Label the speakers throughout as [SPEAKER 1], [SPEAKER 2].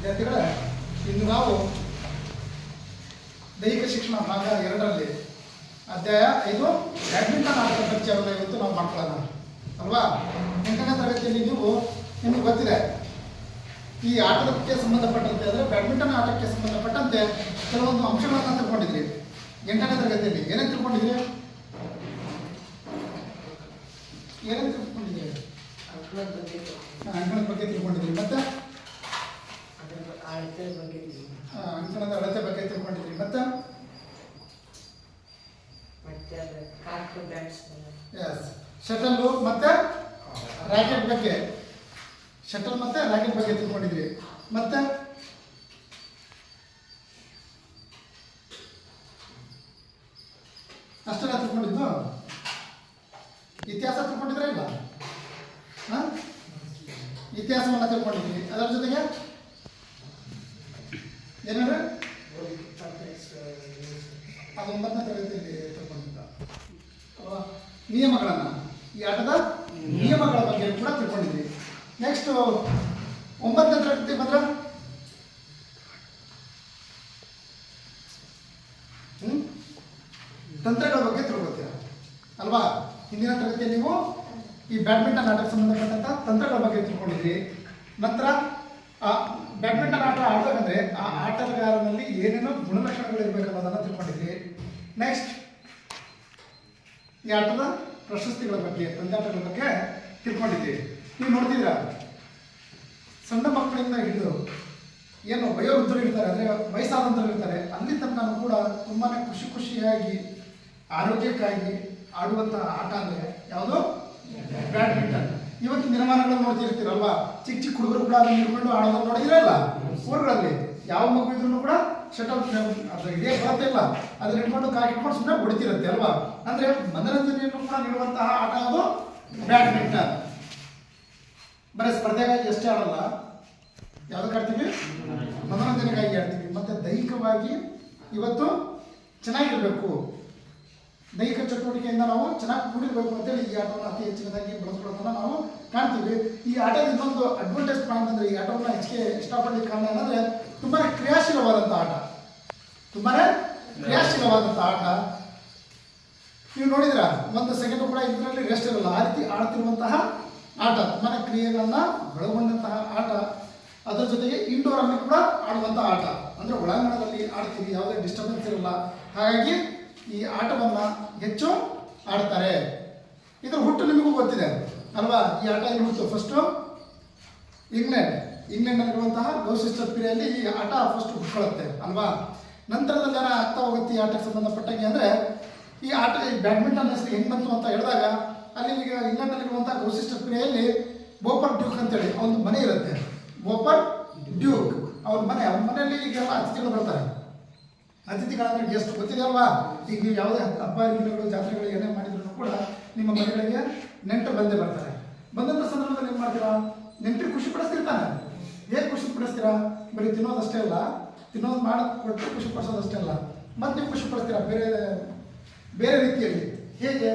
[SPEAKER 1] ವಿದ್ಯಾರ್ಥಿಗಳೇ, ಇಂದು ನಾವು ದೈಹಿಕ ಶಿಕ್ಷಣ ಭಾಗ 2ರಲ್ಲಿ ಅಧ್ಯಾಯ 5 ಬ್ಯಾಡ್ಮಿಂಟನ್ ಆಟದ ಪರಿಚಯವನ್ನು ಇವತ್ತು ನಾವು ಮಾಡ್ಕೊಳ್ಳೋಣ ಅಲ್ವಾ. 8ನೇ ತರಗತಿಯಲ್ಲಿ ನಿಮಗೆ ಗೊತ್ತಿದೆ ಈ ಆಟದಕ್ಕೆ ಸಂಬಂಧಪಟ್ಟಂತೆ ಅಂದರೆ ಬ್ಯಾಡ್ಮಿಂಟನ್ ಆಟಕ್ಕೆ ಸಂಬಂಧಪಟ್ಟಂತೆ ಕೆಲವೊಂದು ಅಂಶಗಳನ್ನು ತಿಳ್ಕೊಂಡಿದ್ರಿ. 8ನೇ ತರಗತಿಯಲ್ಲಿ ಏನೇನು ತಿಳ್ಕೊಂಡಿದ್ರಿ? ಅಂಕಣದ ಬಗ್ಗೆ ತಿಳ್ಕೊಂಡಿದ್ರಿ, ಮತ್ತೆ ಅಂಕಣದ ಅಳತೆ ಬಗ್ಗೆ ತಿಳ್ಕೊಂಡಿದ್ರಿ, ಮತ್ತೆ ಶಟಲ್ ಮತ್ತೆ ರ್ಯಾಕೆಟ್ ಬಗ್ಗೆ ತಿಳ್ಕೊಂಡಿದ್ರಿ, ಮತ್ತೆ ಅಷ್ಟೆಲ್ಲ ತಿಳ್ಕೊಂಡಿದ್ದು. ಇತಿಹಾಸ ತಿಳ್ಕೊಂಡಿದ್ರೆ ಇಲ್ಲ, ಇತಿಹಾಸವನ್ನು ತಿಳ್ಕೊಂಡಿದ್ವಿ. ಅದರ ಜೊತೆಗೆ ಏನಾದ್ರೆ ಅದು 9ನೇ ತರಗತಿಯಲ್ಲಿ ತಿಳ್ಕೊಂಡಿದ್ದ ನಿಯಮಗಳನ್ನು, ಈ ಆಟದ ನಿಯಮಗಳ ಬಗ್ಗೆ ಕೂಡ ತಿಳ್ಕೊಂಡಿದ್ವಿ. ನೆಕ್ಸ್ಟ್ 9ನೇ ತರಗತಿ ಬಂದ್ರೆ ತಂತ್ರಗಳ ಬಗ್ಗೆ ತಿಳ್ಕೊತೀರ ಅಲ್ವಾ. ಹಿಂದಿನ ತರಗತಿಯಲ್ಲಿ ನೀವು ಈ ಬ್ಯಾಡ್ಮಿಂಟನ್ ಆಟಕ್ಕೆ ಸಂಬಂಧಪಟ್ಟಂಥ ತಂತ್ರಗಳ ಬಗ್ಗೆ ತಿಳ್ಕೊಂಡಿದ್ರಿ. ನಂತರ ಆ ಬ್ಯಾಡ್ಮಿಂಟನ್ ಆಟ ಆಡಬೇಕಂದ್ರೆ ಆ ಆಟಗಾರನಲ್ಲಿ ಏನೇನೋ ಗುಣಲಕ್ಷಣಗಳು ಇರಬೇಕು ಅನ್ನೋದನ್ನು ತಿಳ್ಕೊಂಡಿದ್ರಿ. ನೆಕ್ಸ್ಟ್ ಈ ಆಟದ ಪ್ರಶಸ್ತಿಗಳ ಬಗ್ಗೆ, ಪಂದ್ಯಾಟಗಳ ಬಗ್ಗೆ ತಿಳ್ಕೊಂಡಿದ್ವಿ. ನೀವು ನೋಡ್ತಿದ್ದೀರಾ, ಸಣ್ಣ ಮಕ್ಕಳಿಂದ ಹಿಡಿದು ಏನು ವಯೋವೃದ್ಧರು ಇರ್ತಾರೆ, ಅಂದರೆ ವಯಸ್ಸಾದಂಥವ್ರು ಇರ್ತಾರೆ, ಅಲ್ಲಿ ತನಕ ಕೂಡ ತುಂಬಾ ಖುಷಿಯಾಗಿ ಆರೋಗ್ಯಕ್ಕಾಗಿ ಆಡುವಂಥ ಆಟ ಅಂದರೆ ಯಾವುದು? ಬ್ಯಾಡ್ಮಿಂಟನ್. ಇವತ್ತು ದಿನಮಾನಗಳನ್ನು ನೋಡ್ತಿರ್ತೀರಲ್ವಾ, ಚಿಕ್ಕ ಹುಡುಗರು ಕೂಡ ಅದನ್ನು ಹಿಡ್ಕೊಂಡು ಆಡೋದನ್ನು ನೋಡಿದಿರಲ್ಲ. ಊರುಗಳಲ್ಲಿ ಯಾವ ಮಗು ಇದ್ರೂ ಕೂಡ ಶಟಲ್ ಅದು ಇದೇ ಬರುತ್ತೆ ಇಲ್ಲ, ಅದನ್ನ ಹಿಡ್ಕೊಂಡು ಹಿಡ್ಕೊಂಡು ಸುಮ್ಮನೆ ಹೊಡಿತಿರುತ್ತೆ ಅಲ್ವಾ. ಅಂದರೆ ಮನರಂಜನೆಯನ್ನು ಕೂಡ ನೀಡುವಂತಹ ಆಟ ಅದು ಬ್ಯಾಡ್ಮಿಂಟನ್. ಬರೀ ಸ್ಪರ್ಧೆಗಾಗಿ ಅಷ್ಟೇ ಆಡಲ್ಲ, ಯಾವುದಕ್ಕೆ ಆಡ್ತೀವಿ? ಮನೋರಂಜನೆಗಾಗಿ ಆಡ್ತೀವಿ. ಮತ್ತು ದೈಹಿಕವಾಗಿ ಇವತ್ತು ಚೆನ್ನಾಗಿರಬೇಕು, ದೈಹಿಕ ಚಟುವಟಿಕೆಯಿಂದ ನಾವು ಚೆನ್ನಾಗಿ ಕೂಡಿರಬೇಕು ಅಂತೇಳಿ ಈ ಆಟವನ್ನು ಅತಿ ಹೆಚ್ಚಿನದಾಗಿ ಬಳಸ್ಕೊಳ್ಳೋದನ್ನು ನಾವು ಕಾಣ್ತೀವಿ. ಈ ಆಟದ ಇನ್ನೊಂದು ಅಡ್ವಾಂಟೇಜ್ ಪಾಯಿಂಟ್ ಅಂದರೆ ಈ ಆಟವನ್ನು ಹೆಚ್ಚಿಗೆ ಇಷ್ಟಪಡಲಿಕ್ಕೆ ಕಾರಣ ಏನಂದರೆ ತುಂಬಾ ಕ್ರಿಯಾಶೀಲವಾದಂಥ ಆಟ, ನೀವು ನೋಡಿದ್ರ ಒಂದು ಸೆಕೆಂಡ್ ಕೂಡ ಇದರಲ್ಲಿ ರೆಸ್ಟ್ ಇರಲ್ಲ, ಆ ರೀತಿ ಆಡ್ತಿರುವಂತಹ ಆಟ, ತುಂಬಾ ಕ್ರಿಯೆಗಳನ್ನು ಒಳಗೊಂಡಂತಹ ಆಟ. ಅದರ ಜೊತೆಗೆ ಇಂಡೋರ್ ಅಲ್ಲಿ ಕೂಡ ಆಡುವಂಥ ಆಟ, ಅಂದರೆ ಒಳಾಂಗಣದಲ್ಲಿ ಆಡ್ತೀವಿ, ಯಾವುದೇ ಡಿಸ್ಟರ್ಬೆನ್ಸ್ ಇರಲ್ಲ. ಹಾಗಾಗಿ ಈ ಆಟವನ್ನು ಹೆಚ್ಚು ಆಡ್ತಾರೆ. ಇದರ ಹುಟ್ಟು ನಿಮಗೂ ಗೊತ್ತಿದೆ ಅಲ್ವಾ. ಈ ಆಟ ಎಲ್ಲಿ ಹುಟ್ಟು? ಫಸ್ಟು ಇಂಗ್ಲೆಂಡ್ನಲ್ಲಿರುವಂತಹ ಗೌಸಿಸ್ಟರ್ ಪಿರಿಯಲ್ಲಿ ಈ ಆಟ ಫಸ್ಟ್ ಹುಟ್ಕೊಳ್ಳುತ್ತೆ ಅಲ್ವಾ. ನಂತರದಲ್ಲಿ ಜನ ಆಗ್ತಾ ಹೋಗುತ್ತೆ ಈ ಆಟಕ್ಕೆ ಸಂಬಂಧಪಟ್ಟಂಗೆ. ಅಂದರೆ ಈ ಆಟ, ಈ ಬ್ಯಾಡ್ಮಿಂಟನ್ ಹೆಸರು ಹೆಂಗೆ ಬಂತು ಅಂತ ಹೇಳಿದಾಗ, ಅಲ್ಲಿ ಈಗ ಇಂಗ್ಲೆಂಡ್ನಲ್ಲಿರುವಂಥ ಗೌಸಿಸ್ಟರ್ ಪಿರಿಯಲ್ಲಿ ಬೋಪರ್ ಡ್ಯೂಕ್ ಅಂತೇಳಿ ಅವನ ಮನೆ ಇರುತ್ತೆ. ಬೋಪರ್ ಡ್ಯೂಕ್ ಅವ್ರ ಮನೆಯಲ್ಲಿ ಈಗೆಲ್ಲ ಅತಿಥಿಗಳು ಬರ್ತಾರೆ. ಅತಿಥಿಗಳಂದ್ರೆ ಗೆಸ್ಟ್ ಗೊತ್ತಿದೆ ಅಲ್ವಾ. ಈಗ ನೀವು ಯಾವುದೇ ಹಬ್ಬ ಹರಿದಿನಗಳು, ಜಾತ್ರೆಗಳು ಏನೇ ಮಾಡಿದ್ರು ಕೂಡ ನಿಮ್ಮ ಮನೆಗಳಿಗೆ ನೆಂಟರು ಬಂದೇ ಬರ್ತಾರೆ. ಬಂದಂಥ ಸಂದರ್ಭದಲ್ಲಿ ಏನು ಮಾಡ್ತೀರಾ? ನೆಂಟರಿಗೆ ಖುಷಿ ಪಡಿಸ್ತಿರ್ತಾನೆ. ಹೇಗೆ ಖುಷಿ ಪಡಿಸ್ತೀರಾ? ಬರೀ ತಿನ್ನೋದಷ್ಟೇ ಅಲ್ಲ, ತಿನ್ನೋದು ಕೊಟ್ಟು ಖುಷಿ ಪಡಿಸೋದಷ್ಟೇ ಅಲ್ಲ, ಮತ್ತು ನೀವು ಖುಷಿ ಪಡಿಸ್ತೀರಾ ಬೇರೆ ರೀತಿಯಲ್ಲಿ. ಹೇಗೆ?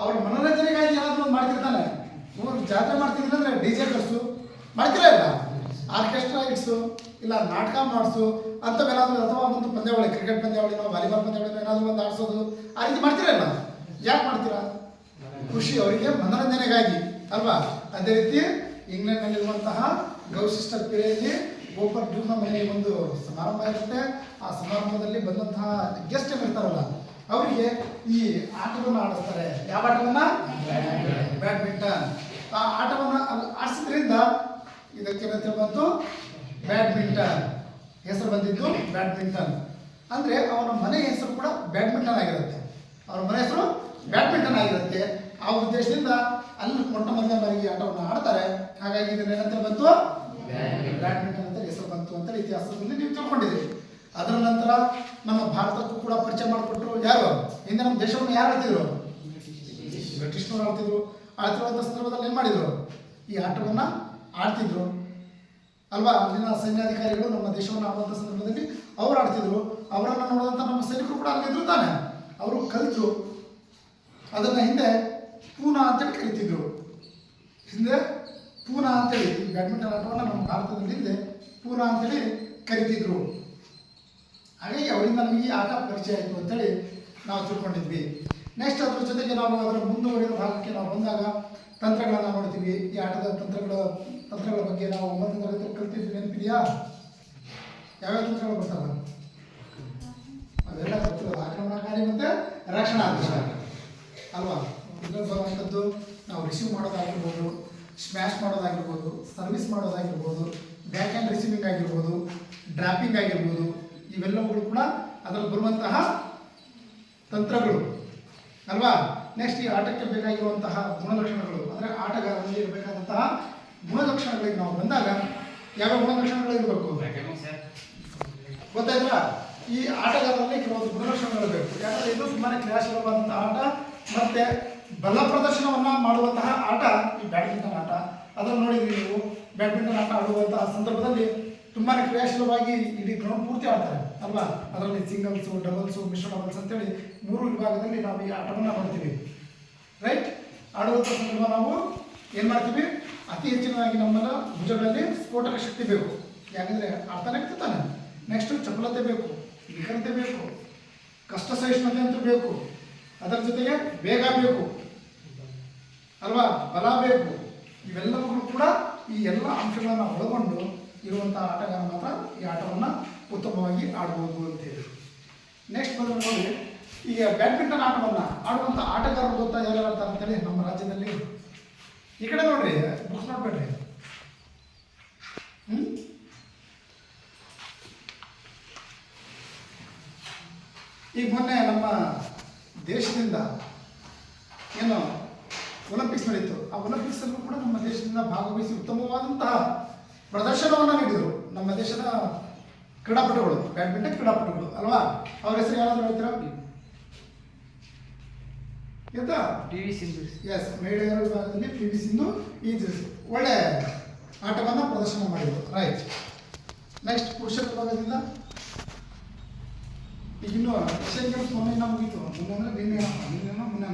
[SPEAKER 1] ಅವ್ರ ಮನೋರಂಜನೆಗಾಗಿ ಏನಾದರೂ ಒಂದು ಮಾಡ್ತಿರ್ತಾನೆ. ಜಾತ್ರೆ ಮಾಡ್ತಿದ್ರೆ ಅಂದರೆ DJ ಕರ್ಸು ಮಾಡ್ತಿರ ಇಲ್ಲ, ಆರ್ಕೆಸ್ಟ್ರಾ ಇಡ್ಸು, ಇಲ್ಲ ನಾಟಕ ಮಾಡಿಸು ಅಂಥವೇನಾದರೂ, ಅಥವಾ ಒಂದು ಪಂದ್ಯಾವಳಿ, ಕ್ರಿಕೆಟ್ ಪಂದ್ಯಾವಳಿನೋ ವಾಲಿಬಾಲ್ ಪಂದ್ಯಾವಳಿನೋ ಏನಾದರೂ ಒಂದು ಆಡಿಸೋದು, ಆ ರೀತಿ ಮಾಡ್ತೀರಾ ಇಲ್ಲ? ಯಾಕೆ ಮಾಡ್ತೀರಾ? ಖುಷಿ, ಅವರಿಗೆ ಮನೋರಂಜನೆಗಾಗಿ ಅಲ್ವಾ. ಅದೇ ರೀತಿ ಇಂಗ್ಲೆಂಡ್ನಲ್ಲಿರುವಂತಹ ಗೌಸಿಸ್ಟರ್ ಪಿರಿಯಲ್ಲಿ ಬೋಪರ್ ಡ್ಯೂಕ್ನ ಮನೆಯಲ್ಲಿ ಒಂದು ಸಮಾರಂಭ ಇರುತ್ತೆ. ಆ ಸಮಾರಂಭದಲ್ಲಿ ಬಂದಂತಹ ಗೆಸ್ಟ್ ಏನಿರ್ತಾರಲ್ಲ ಅವರಿಗೆ ಈ ಆಟವನ್ನು ಆಡಿಸ್ತಾರೆ. ಯಾವ ಆಟವನ್ನು? ಬ್ಯಾಡ್ಮಿಂಟನ್. ಆ ಆಟವನ್ನು ಆಡಿಸಿದ್ರಿಂದ ಇದಕ್ಕೇನಂತ ಬಂತು? ಬ್ಯಾಡ್ಮಿಂಟನ್ ಹೆಸರು ಬಂದಿದ್ದು. ಬ್ಯಾಡ್ಮಿಂಟನ್ ಅಂದರೆ ಅವನ ಮನೆ ಹೆಸರು ಕೂಡ ಬ್ಯಾಡ್ಮಿಂಟನ್ ಆಗಿರುತ್ತೆ. ಅವರ ಮನೆ ಹೆಸರು ಬ್ಯಾಡ್ಮಿಂಟನ್ ಆಗಿರುತ್ತೆ. ಆ ಉದ್ದೇಶದಿಂದ ಅಲ್ಲಿ ಮೊಟ್ಟ ಮೊದಲ ಬಾರಿಗೆ ಆಟವನ್ನು ಆಡ್ತಾರೆ. ಹಾಗಾಗಿ ಇದನ್ನ ಏನಂತ ಬಂತು? ಬ್ಯಾಡ್ಮಿಂಟನ್ ಅಂತ ಹೆಸರು ಬಂತು ಅಂತ ಇತಿಹಾಸದಲ್ಲಿ ನೀವು ತಿಳ್ಕೊಂಡಿದ್ದೀರಿ. ಅದರ ನಂತರ ನಮ್ಮ ಭಾರತಕ್ಕೂ ಕೂಡ ಪರಿಚಯ ಮಾಡಿಕೊಟ್ರು ಯಾರು? ಹಿಂದೆ ನಮ್ಮ ದೇಶವನ್ನು ಯಾರು ಆಡ್ತಿದ್ರು? ಬ್ರಿಟಿಷ್ನವರು ಆಡ್ತಿದ್ರು. ಆಡ್ತಿರುವಂಥ ಸಂದರ್ಭದಲ್ಲಿ ಏನು ಮಾಡಿದರು? ಈ ಆಟವನ್ನು ಆಡ್ತಿದ್ರು ಅಲ್ವಾ. ಅಲ್ಲಿನ ಸೈನ್ಯಾಧಿಕಾರಿಗಳು ನಮ್ಮ ದೇಶವನ್ನು ಆಡುವಂಥ ಸಂದರ್ಭದಲ್ಲಿ ಅವ್ರು ಆಡ್ತಿದ್ರು. ಅವರನ್ನು ನೋಡುವಂಥ ನಮ್ಮ ಸೈನಿಕರು ಕೂಡ ಅಲ್ಲಿದ್ರು ತಾನೆ. ಅವರು ಕಲಿತರು. ಅದನ್ನು ಹಿಂದೆ ಪೂನಾ ಅಂತೇಳಿ ಕರಿತಿದ್ರು. ಹಿಂದೆ ಪೂನಾ ಅಂತೇಳಿ ಈ ಬ್ಯಾಡ್ಮಿಂಟನ್ ಆಟವನ್ನು ನಮ್ಮ ಭಾರತದಲ್ಲಿ ಹಿಂದೆ ಪೂನಾ ಅಂತೇಳಿ ಕರಿತಿದ್ರು. ಹಾಗಾಗಿ ಅವರಿಂದ ನಮಗೆ ಈ ಆಟ ಪರಿಚಯ ಆಯಿತು ಅಂತೇಳಿ ನಾವು ತಿಳ್ಕೊಂಡಿದ್ವಿ. ನೆಕ್ಸ್ಟ್ ಅದ್ರ ಜೊತೆಗೆ ನಾವು ಅದರ ಮುಂದುವರಿದ ಭಾಗಕ್ಕೆ ನಾವು ಬಂದಾಗ ತಂತ್ರಗಳನ್ನು ನೋಡ್ತೀವಿ. ಈ ಆಟದ ತಂತ್ರಗಳ ಬಗ್ಗೆ ನಾವು 9ನೇ ತರಗತಿಯಲ್ಲಿ ಕಲ್ತಿದ್ವಿ, ನೆನಪಿದೆಯಾ? ಯಾವ್ಯಾವ ತಂತ್ರಗಳು ಬರ್ತಲ್ಲ ಅವೆಲ್ಲ ಗೊತ್ತಿಲ್ಲ. ಆಕ್ರಮಣಕಾರಿ ಮತ್ತು ರಕ್ಷಣಾತ್ಮಕ ಅಲ್ವಾ? ಇದ್ರಲ್ಲಿ ಬರುವಂಥದ್ದು ನಾವು ರಿಸೀವ್ ಮಾಡೋದಾಗಿರ್ಬೋದು, ಸ್ಮ್ಯಾಶ್ ಮಾಡೋದಾಗಿರ್ಬೋದು, ಸರ್ವಿಸ್ ಮಾಡೋದಾಗಿರ್ಬೋದು, ಬ್ಯಾಕ್ ಹ್ಯಾಂಡ್ ರಿಸೀವಿಂಗ್ ಆಗಿರ್ಬೋದು, ಡ್ರಾಪಿಂಗ್ ಆಗಿರ್ಬೋದು, ಇವೆಲ್ಲವುಗಳು ಕೂಡ ಅದರಲ್ಲಿ ಬರುವಂತಹ ತಂತ್ರಗಳು ಅಲ್ವಾ? ನೆಕ್ಸ್ಟ್ ಈ ಆಟಕ್ಕೆ ಬೇಕಾಗಿರುವಂತಹ ಗುಣಲಕ್ಷಣಗಳು, ಅಂದರೆ ಆಟಗಾರರಲ್ಲಿ ಇರಬೇಕಾದಂತಹ ಗುಣಲಕ್ಷಣಗಳಿಗೆ ನಾವು ಬಂದಾಗ ಯಾವ ಗುಣಲಕ್ಷಣಗಳು ಇರಬೇಕು ಗೊತ್ತಾಯ್ತಾ? ಈ ಆಟಗಾರರಲ್ಲಿ ಕೆಲವೊಂದು ಗುಣಲಕ್ಷಣಗಳು ಬೇಕು. ಯಾಕಂದರೆ ಇದು ತುಂಬಾ ಕ್ರಿಯಾಶೀಲವಾದಂತಹ ಆಟ ಮತ್ತು ಬಲ ಪ್ರದರ್ಶನವನ್ನು ಮಾಡುವಂತಹ ಆಟ ಈ ಬ್ಯಾಡ್ಮಿಂಟನ್ ಆಟ. ಅದನ್ನು ನೋಡಿದ್ರಿ ನೀವು. ಬ್ಯಾಡ್ಮಿಂಟನ್ ಆಟ ಆಡುವಂತಹ ಸಂದರ್ಭದಲ್ಲಿ ತುಂಬಾ ಕ್ರಿಯಾಶೀಲವಾಗಿ ಇಡೀ ಗ್ರೌಂಡ್ ಪೂರ್ತಿ ಆಡ್ತಾರೆ ಅಲ್ವಾ? ಅದರಲ್ಲಿ ಸಿಂಗಲ್ಸು, ಡಬಲ್ಸು, ಮಿಶ್ರ ಡಬಲ್ಸ್ ಅಂತೇಳಿ 3 ವಿಭಾಗದಲ್ಲಿ ನಾವು ಈ ಆಟವನ್ನು ಮಾಡ್ತೀವಿ. ರೈಟ್? ಆಡುವಂಥ ಸಂದರ್ಭ ನಾವು ಏನು ಮಾಡ್ತೀವಿ? ಅತಿ ಹೆಚ್ಚಿನದಾಗಿ ನಮ್ಮನ್ನ ಭುಜಗಳಲ್ಲಿ ಸ್ಫೋಟಕ ಶಕ್ತಿ ಬೇಕು. ಯಾಕಂದರೆ ಆಡ್ತಾನೆ ಇರ್ತಾನೆ. ನೆಕ್ಸ್ಟು ಚಪಲತೆ ಬೇಕು, ನಿಖರತೆ ಬೇಕು, ಕಷ್ಟ ಸಹಿಷ್ಣುತೆ ಅಂತೂ ಬೇಕು, ಅದರ ಜೊತೆಗೆ ವೇಗ ಬೇಕು ಅಲ್ವಾ? ಬಲ ಬೇಕು. ಇವೆಲ್ಲವುಗಳು ಕೂಡ ಈ ಎಲ್ಲ ಅಂಶಗಳನ್ನು ಒಳಗೊಂಡು ಇರುವಂಥ ಆಟಗಾರ ಮಾತ್ರ ಈ ಆಟವನ್ನು ಉತ್ತಮವಾಗಿ ಆಡ್ಬೋದು ಅಂತೇಳಿ. ನೆಕ್ಸ್ಟ್ ಬಂದರೆ ನೋಡಿ, ಈಗ ಬ್ಯಾಡ್ಮಿಂಟನ್ ಆಟವನ್ನು ಆಡುವಂಥ ಆಟಗಾರರು ಗೊತ್ತಾ ಯಾರ್ಯಾರು ಆಡ್ತಾರೆ ಅಂತೇಳಿ ನಮ್ಮ ರಾಜ್ಯದಲ್ಲಿ? ಈ ಕಡೆ ನೋಡ್ರಿ, ಬುಕ್ಸ್ ನೋಡ್ಬೇಡ್ರಿ. ಈಗ ಮೊನ್ನೆ ನಮ್ಮ ದೇಶದಿಂದ ಏನು ಒಲಿಂಪಿಕ್ಸ್ ನಡೀತು. ಆ ಒಲಿಂಪಿಕ್ಸಲ್ಲೂ ಕೂಡ ನಮ್ಮ ದೇಶದಿಂದ ಭಾಗವಹಿಸಿ ಉತ್ತಮವಾದಂತಹ ಪ್ರದರ್ಶನವನ್ನು ನೀಡಿದರು ನಮ್ಮ ದೇಶದ ಕ್ರೀಡಾಪಟುಗಳು, ಬ್ಯಾಡ್ಮಿಂಟನ್ ಕ್ರೀಡಾಪಟುಗಳು ಅಲ್ವಾ? ಅವ್ರ ಹೆಸರು ಯಾರಾದರೂ ಹೇಳ್ತೀರಾ? ಎಂತ? PV ಸಿಂಧು. ಎಸ್, ಮಹಿಳೆಯರ ವಿಭಾಗದಲ್ಲಿ PV ಸಿಂಧು ಈ ಒಳ್ಳೆ ಆಟವನ್ನು ಪ್ರದರ್ಶನ ಮಾಡಿದರು. ರೈಟ್. ನೆಕ್ಸ್ಟ್ ಪುರುಷರ ವಿಭಾಗದಿಂದ ಈಗ ಇನ್ನು ಏಷ್ಯನ್ ಗೇಮ್ಸ್ ಮೊನ್ನೆ ಮುಗೀತು. ಮೊನ್ನೆ ಅಂದರೆ ಮೊನ್ನೆ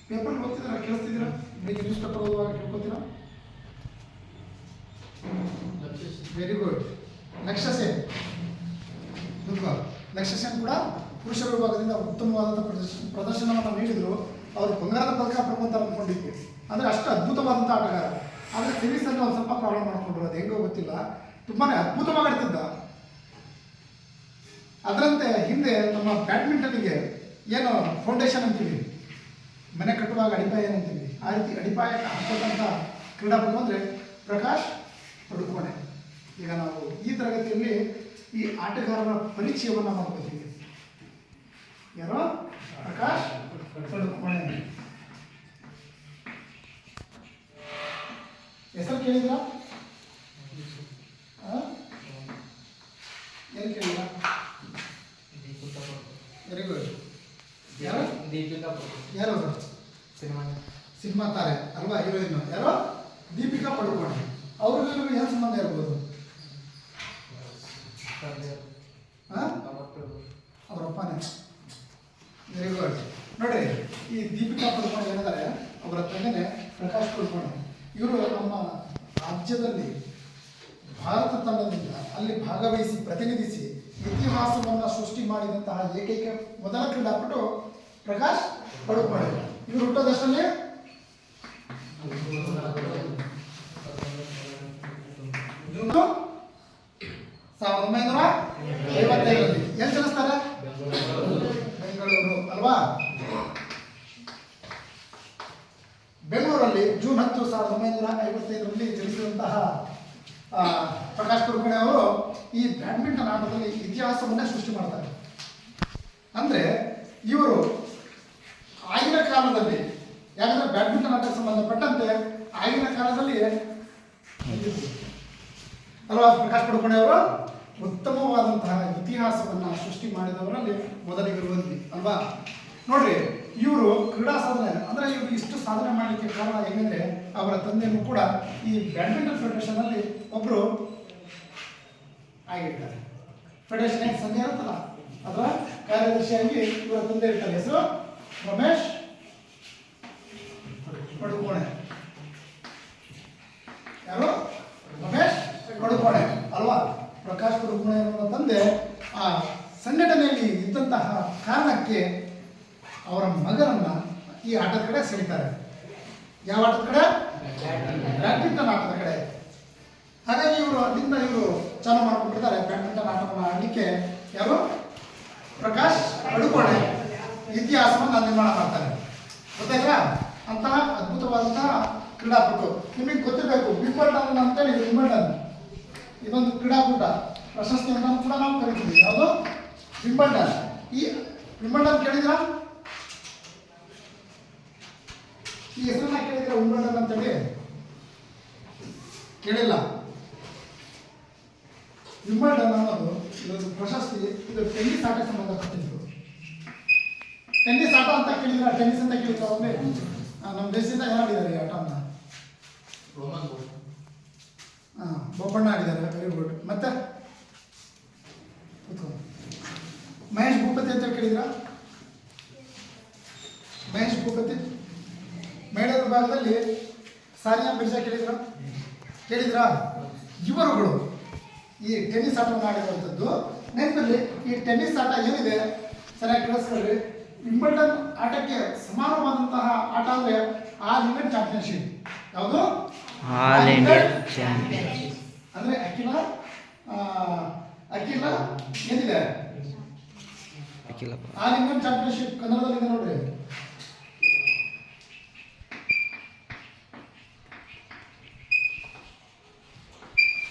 [SPEAKER 1] ಪೇಪರ್ ಓದ್ತಿದ್ದೀರಾ? ಕೇಳಿಸ್ತಿದ್ದೀರಾ? ಬೆಳಿಗ್ಗೆ ನ್ಯೂಸ್ ಪೇಪರ್ ಓದುವಾಗ ಕೇಳ್ಕೊತೀರಾ? Very good. ಲಕ್ಷ್ಯ ಸೇನ್ ಕೂಡ ಪುರುಷರ ವಿಭಾಗದಿಂದ ಉತ್ತಮವಾದಂಥ ಪ್ರದರ್ಶನವನ್ನು ನೀಡಿದರು. ಅವರು ಬಂಗಾರದ ಪದಕ ಪಡ್ಕೊಂತಾರೆ ಅಂದ್ಕೊಂಡಿದ್ವಿ. ಅಂದರೆ ಅಷ್ಟು ಅದ್ಭುತವಾದಂಥ ಆಟಗಾರ. ಆದರೆ ಸೆಮೀಸಲ್ಲಿ ಒಂದು ಸ್ವಲ್ಪ ಪ್ರಾಬ್ಲಮ್ ಮಾಡ್ಕೊಂಡ್ರು. ಅದು ಹೆಂಗೋ ಗೊತ್ತಿಲ್ಲ, ತುಂಬಾ ಅದ್ಭುತವಾಗಿ ಆಡ್ತಿದ್ದ. ಅದರಂತೆ ಹಿಂದೆ ನಮ್ಮ ಬ್ಯಾಡ್ಮಿಂಟನ್ಗೆ ಏನು ಫೌಂಡೇಶನ್ ಅಂತೀವಿ, ಮನೆ ಕಟ್ಟುವಾಗ ಅಡಿಪಾಯ ಏನಂತೀವಿ, ಆ ರೀತಿ ಅಡಿಪಾಯ ಹಾಕೋದಂಥ ಕ್ರೀಡಾಪಟು ಅಂದರೆ ಪ್ರಕಾಶ್ ಪಡುಕೋಣೆ. ಈಗ ನಾವು ಈ ತರಗತಿಯಲ್ಲಿ ಈ ಆಟಗಾರರ ಪರಿಚಯವನ್ನು ಮಾಡ್ಕೋತೀವಿ. ಯಾರೋ ಪ್ರಕಾಶ್ ಪಡುಕೋಣೆ ಹೆಸರು ಕೇಳಿದ್ರ? ಏನು ಕೇಳಿಲ್ಲ? Very good. ಯಾರು? ಯಾರು? ಸಿನಿಮಾ ತಾರೆ ಅಲ್ವಾ? ಹೀರೋಯಿನ್ ಯಾರೋ ದೀಪಿಕಾ ಪಡುಕೋಣೆ. ಅವ್ರಿಗೂ ಏನು ಸಂಬಂಧ ಇರ್ಬೋದು? ಅವರಪ್ಪನೇ. Very good. ನೋಡ್ರಿ, ಈ ದೀಪಿಕಾ ಪಡುಕೋಣೆ ಏನಿದ್ದಾರೆ ಅವರ ತಂದೆನೇ ಪ್ರಕಾಶ್ ಪಡುಕೋಣೆ. ಇವರು ನಮ್ಮ ರಾಜ್ಯದಲ್ಲಿ ಭಾರತ ತಂಡದಿಂದ ಅಲ್ಲಿ ಭಾಗವಹಿಸಿ ಪ್ರತಿನಿಧಿಸಿ ಇತಿಹಾಸವನ್ನು ಸೃಷ್ಟಿ ಮಾಡಿದಂತಹ ಏಕೈಕ ಮೊದಲ ಕ್ರೀಡಾಪಟು ಪ್ರಕಾಶ್ ಪಡುಕೋಣೆ. ಇವರು ಹುಟ್ಟೋದಷ್ಟರಲ್ಲಿ 1955ರಲ್ಲಿ. ಎಲ್ಲಿ ಜನಿಸ್ತಾರೆ? ಬೆಂಗಳೂರು ಅಲ್ವಾ? ಬೆಂಗಳೂರಲ್ಲಿ ಜೂನ್ 10, 1955ರಲ್ಲಿ ಜನಿಸಿದಂತಹ ಪ್ರಕಾಶ್ ಪಡುಕೋಣೆ ಅವರು ಈ ಬ್ಯಾಡ್ಮಿಂಟನ್ ಆಟದಲ್ಲಿ ಇತಿಹಾಸವನ್ನೇ ಸೃಷ್ಟಿ ಮಾಡ್ತಾರೆ. ಅಂದರೆ ಇವರು ಆಗಿನ ಕಾಲದಲ್ಲಿ, ಯಾಕಂದರೆ ಬ್ಯಾಡ್ಮಿಂಟನ್ ಆಟಕ್ಕೆ ಸಂಬಂಧಪಟ್ಟಂತೆ ಆಗಿನ ಕಾಲದಲ್ಲಿ ಅಲ್ವಾ ಪ್ರಕಾಶ್ ಪಡುಕೋಣೆ ಅವರು ಉತ್ತಮವಾದಂತಹ ಇತಿಹಾಸವನ್ನು ಸೃಷ್ಟಿ ಮಾಡಿದವರಲ್ಲಿ ಮೊದಲಿಗಿರುವಂತೆ ಅಲ್ವಾ? ನೋಡ್ರಿ, ಇವರು ಕ್ರೀಡಾ ಸಾಧನೆ ಅಂದರೆ ಇವರು ಇಷ್ಟು ಸಾಧನೆ ಮಾಡಲಿಕ್ಕೆ ಕಾರಣ ಹೆಂಗಂದರೆ ಅವರ ತಂದೆಯೂ ಕೂಡ ಈ ಬ್ಯಾಡ್ಮಿಂಟನ್ ಫೆಡರೇಷನಲ್ಲಿ ಒಬ್ಬರು ಆಗಿರ್ತಾರೆ. ಫೆಡರೇಷನ್ ಏನು ಸಂಘ ಇರುತ್ತಲ್ಲ ಅದರ ಕಾರ್ಯದರ್ಶಿಯಾಗಿ ಇವರ ತಂದೆ ಇರ್ತಾರೆ. ಹೆಸರು ರಮೇಶ್ ಪಡುಕೋಣೆ. ಕಡೆ ಸೆಳೀತಾರೆ. ಯಾವ ಆಟದ ಕಡೆ? ಬ್ಯಾಡ್ಮಿಂಟನ್ ಆಟದ ಕಡೆ. ಹಾಗಾಗಿ ಅಲ್ಲಿಂದ ಚಾಲು ಮಾಡ್ಕೊಂಡಿರ್ತಾರೆ ಬ್ಯಾಡ್ಮಿಂಟನ್ ಆಟವನ್ನು ಆಡಲಿಕ್ಕೆ. ಯಾರು? ಪ್ರಕಾಶ್ ಪಡುಕೋಣೆ ಇತಿಹಾಸವನ್ನು ನಿರ್ಮಾಣ ಮಾಡ್ತಾರೆ. ಗೊತ್ತಾಯ್ತಾ? ಅಂತಹ ಅದ್ಭುತವಾದಂತಹ ಕ್ರೀಡಾಪಟು. ನಿಮಗೆ ಗೊತ್ತಿರಬೇಕು, ವಿಂಬಲ್ಡನ್ ಅಂತೇಳಿ. ವಿಂಬಲ್ಡನ್ ಇದೊಂದು ಕ್ರೀಡಾಕೂಟ, ಪ್ರಶಸ್ತಿಯನ್ನು ಕೂಡ ನಾವು ಕರಿತೀವಿ. ಯಾವುದು? ವಿಂಬಲ್ಡನ್. ಈ ವಿಂಬಲ್ಡನ್ ಕೇಳಿದ್ರ? ಈ ಹೆಸರನ್ನ ಕೇಳಿದ್ರೆ ವಿಂಬಲ್ಡನ್ ಅಂತೇಳಿ ಕೇಳಿಲ್ಲ. ವಿಂಬಲ್ಡನ್ ಅನ್ನೋದು ಇದೊಂದು ಪ್ರಶಸ್ತಿ. ಇದು ಟೆನ್ನಿಸ್ ಆಟಕ್ಕೆ ಸಂಬಂಧಪಟ್ಟಿದ್ದು. ಟೆನ್ನಿಸ್ ಆಟ ಅಂತ ಕೇಳಿದ್ರೆ, ಟೆನ್ನಿಸ್ ಅಂತ ಕೇಳಿದ್ರೆ ಒಮ್ಮೆ ನಮ್ಮ ದೇಶದಿಂದ ಯಾರು ಆಡಿದ್ದಾರೆ ಈ ಆಟವನ್ನು? ಬೋಪಣ್ಣ ಆಡಿದ್ದಾರೆ. Very good. ಮತ್ತೆ ಮಹೇಶ್ ಭೂಪತಿ ಅಂತ ಕೇಳಿದ್ರ? ಮಹೇಶ್ ಭೂಪತಿ. ಮಹಿಳೆಯರ ವಿಭಾಗದಲ್ಲಿ ಸಾನಿಯಾ ಮಿರ್ಜಾ ಕೇಳಿದ್ರಾ? ಇವರುಗಳು ಈ ಟೆನ್ನಿಸ್ ಆಟವನ್ನು ಆಡಿರುವಂಥದ್ದು. ನೆನಪಲ್ಲಿ ಈ ಟೆನ್ನಿಸ್ ಆಟ ಏನಿದೆ ಸರಿಯಾಗಿ ಕೇಳಿಸ್ಕೊಳ್ಳಿ. ವಿಂಬಲ್ಡನ್ ಆಟಕ್ಕೆ ಸಮಾನವಾದಂತಹ ಆಟ ಅಂದರೆ ಆಲ್ ಇಂಗ್ಲೆಂಡ್ ಚಾಂಪಿಯನ್ಶಿಪ್. ಯಾವುದು?
[SPEAKER 2] ಆಲ್ ಇಂಡಿಯಾ ಚಾಂಪಿಯನ್ಶಿಪ್
[SPEAKER 1] ಅಂದರೆ ಅಖಿಲ ಏನಿದೆ? ಆಲ್ ಇಂಗ್ಲೆಂಡ್ ಚಾಂಪಿಯನ್ಶಿಪ್ ಕನ್ನಡದಲ್ಲಿದೆ ನೋಡ್ರಿ.